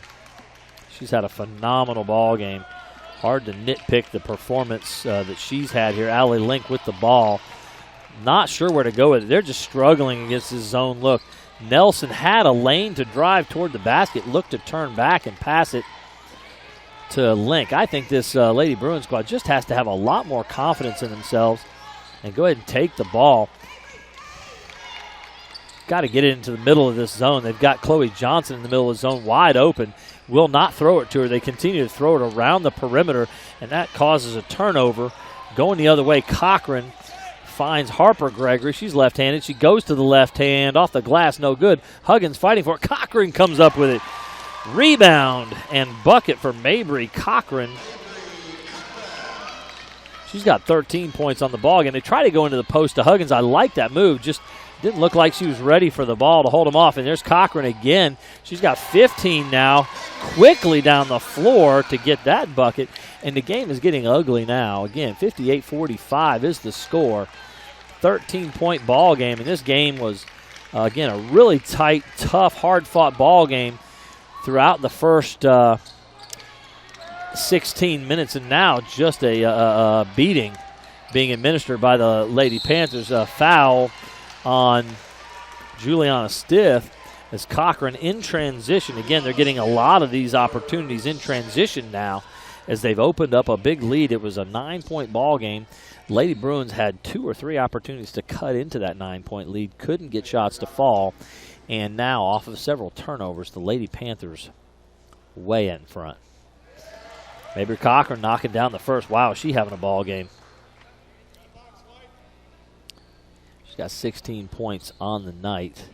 She's had a phenomenal ball game. Hard to nitpick the performance that she's had here. Allie Link with the ball. Not sure where to go with it. They're just struggling against this zone look. Nelson had a lane to drive toward the basket, looked to turn back and pass it to Link. I think this Lady Bruins squad just has to have a lot more confidence in themselves and go ahead and take the ball. Got to get it into the middle of this zone. They've got Chloe Johnson in the middle of the zone wide open. Will not throw it to her. They continue to throw it around the perimeter, and that causes a turnover. Going the other way, Cochran finds Harper Gregory. She's left-handed. She goes to the left hand. Off the glass, no good. Huggins fighting for it. Cochran comes up with it. Rebound and bucket for Mabry Cochran. She's got 13 points on the ball game. They try to go into the post to Huggins. I like that move. Just didn't look like she was ready for the ball to hold him off. And there's Cochran again. She's got 15 now. Quickly down the floor to get that bucket. And the game is getting ugly now. Again, 58-45 is the score. 13-point ball game. And this game was, again, a really tight, tough, hard-fought ball game throughout the first 16 minutes. And now just a beating being administered by the Lady Panthers. A foul on Juliana Stith as Cochran in transition. Again, they're getting a lot of these opportunities in transition now as they've opened up a big lead. It was a 9-point ball game. Lady Bruins had 2 or 3 opportunities to cut into that 9-point lead, couldn't get shots to fall, and now off of several turnovers, the Lady Panthers way in front. Mabry Cochran knocking down the first. Wow, is she having a ball game. She's got 16 points on the night.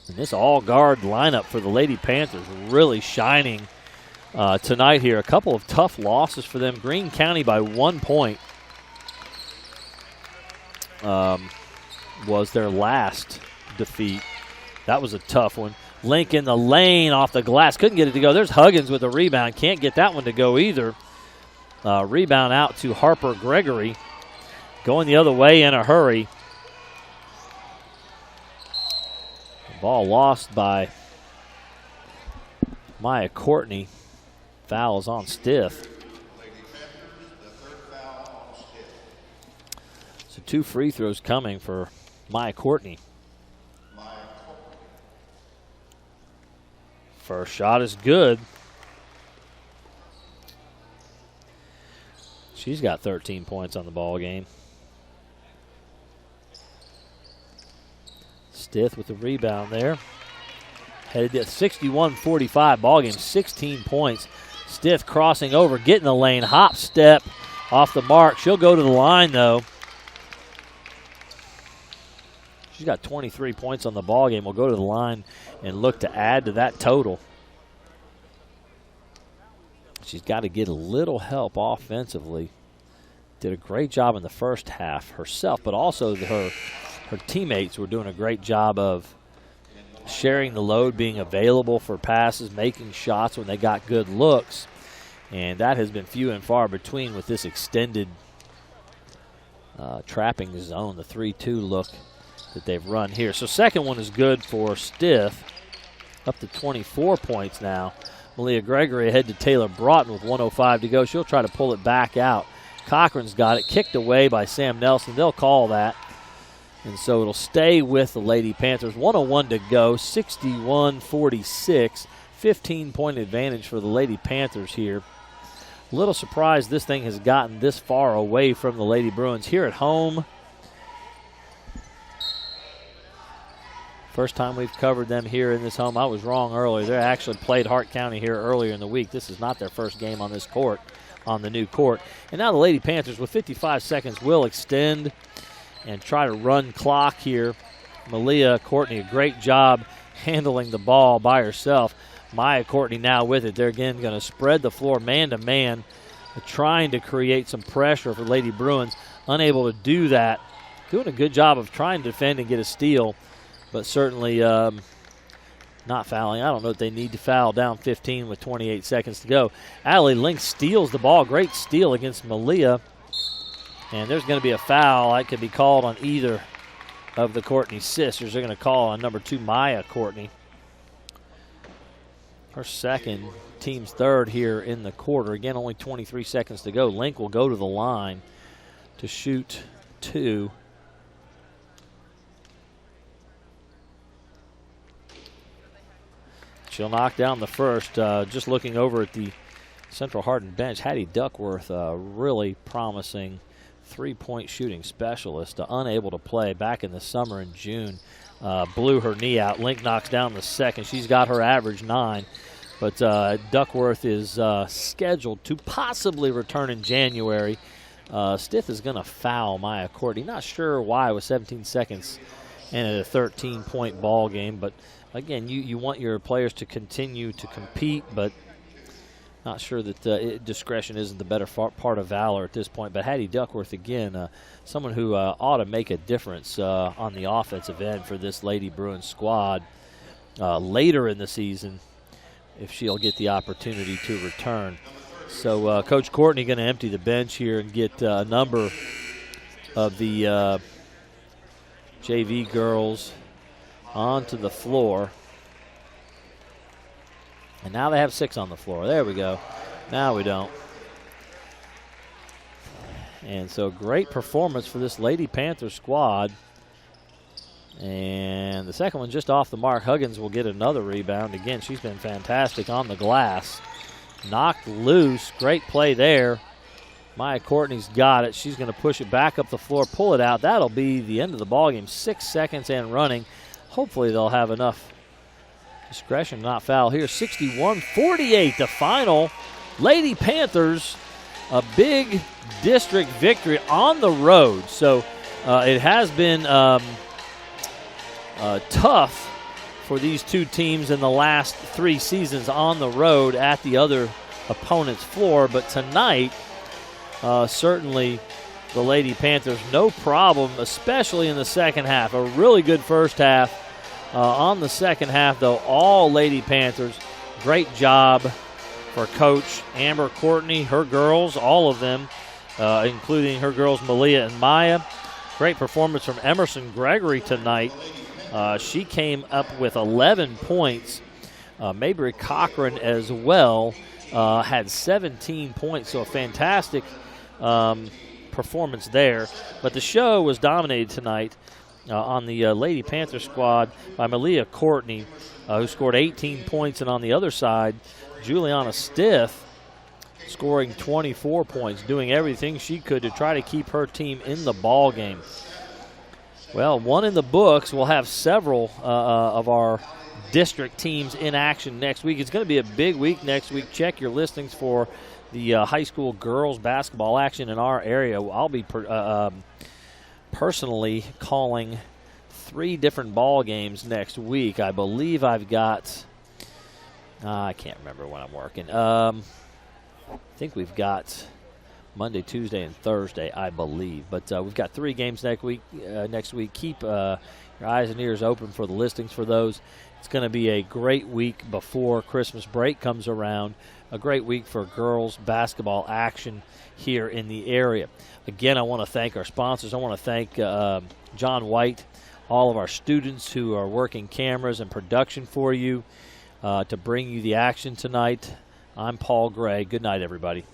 And this all-guard lineup for the Lady Panthers really shining tonight here. A couple of tough losses for them. Greene County by 1 point was their last defeat. That was a tough one. Link in the lane off the glass. Couldn't get it to go. There's Huggins with a rebound. Can't get that one to go either. Rebound out to Harper Gregory. Going the other way in a hurry. The ball lost by Maya Courtney. Foul is on Stith. So 2 free throws coming for Maya Courtney. First shot is good. She's got 13 points on the ball game. Stith with the rebound there. Headed to 61-45 ball game, 16 points. Stith crossing over, getting the lane, hop step off the mark. She'll go to the line though. She's got 23 points on the ball game. We'll go to the line and look to add to that total. She's got to get a little help offensively. Did a great job in the first half herself, but also her teammates were doing a great job of sharing the load, being available for passes, making shots when they got good looks. And that has been few and far between with this extended trapping zone, the 3-2 look that they've run here. So second one is good for Stith, up to 24 points now. Malia Gregory ahead to Taylor Broughton with 1:05 to go. She'll try to pull it back out. Cochran's got it, kicked away by Sam Nelson. They'll call that. And so it'll stay with the Lady Panthers. 1:01 to go, 61-46, 15-point advantage for the Lady Panthers here. A little surprised this thing has gotten this far away from the Lady Bruins here at home. First time we've covered them here in this home. I was wrong earlier. They actually played Hart County here earlier in the week. This is not their first game on this court, on the new court. And now the Lady Panthers with 55 seconds will extend and try to run clock here. Malia Courtney, a great job handling the ball by herself. Maya Courtney now with it. They're again going to spread the floor man-to-man, trying to create some pressure for Lady Bruins. Unable to do that. Doing a good job of trying to defend and get a steal, but certainly not fouling. I don't know if they need to foul down 15 with 28 seconds to go. Allie Link steals the ball. Great steal against Malia. And there's going to be a foul. That could be called on either of the Courtney sisters. They're going to call on number 2, Maya Courtney. Her second, team's third here in the quarter. Again, only 23 seconds to go. Link will go to the line to shoot 2. She'll knock down the first. Just looking over at the Central Hardin bench, Hattie Duckworth, really promising three-point shooting specialist, unable to play back in the summer in June. Blew her knee out. Link knocks down the second. She's got her average 9. But Duckworth is scheduled to possibly return in January. Stith is going to foul Maya Courtney. Not sure why with 17 seconds and a 13-point ball game, but again, you want your players to continue to compete, but not sure that discretion isn't the better part of valor at this point. But Hattie Duckworth, again, someone who ought to make a difference on the offensive end for this Lady Bruins squad later in the season if she'll get the opportunity to return. So Coach Courtney going to empty the bench here and get a number of the JV girls onto the floor. And now they have 6 on the floor. There we go. Now we don't. And so great performance for this Lady Panther squad. And the second one just off the mark. Huggins will get another rebound. Again, she's been fantastic on the glass. Knocked loose. Great play there. Maya Courtney's got it. She's going to push it back up the floor, pull it out. That'll be the end of the ballgame. 6 seconds and running. Hopefully they'll have enough discretion to not foul here. 61-48, the final. Lady Panthers, a big district victory on the road. So it has been tough for these two teams in the last 3 seasons on the road at the other opponent's floor. But tonight, certainly the Lady Panthers, no problem, especially in the second half. A really good first half. On the second half, though, all Lady Panthers, great job for Coach Amber Courtney, her girls, all of them, including her girls Malia and Maya. Great performance from Emerson Gregory tonight. She came up with 11 points. Mabry Cochran as well had 17 points, so a fantastic performance there. But the show was dominated tonight on the Lady Panther squad by Malia Courtney, who scored 18 points, and on the other side, Juliana Stiff scoring 24 points, doing everything she could to try to keep her team in the ball game. Well, one in the books. We'll have several of our district teams in action next week. It's going to be a big week next week. Check your listings for the high school girls basketball action in our area. I'll be personally calling 3 different ball games next week. I believe I've got, I can't remember when I'm working. I think we've got Monday, Tuesday, and Thursday, I believe. But we've got 3 games next week. Keep your eyes and ears open for the listings for those. It's going to be a great week before Christmas break comes around. A great week for girls basketball action here in the area. Again, I want to thank our sponsors. I want to thank John White, all of our students who are working cameras and production for you to bring you the action tonight. I'm Paul Gray. Good night, everybody.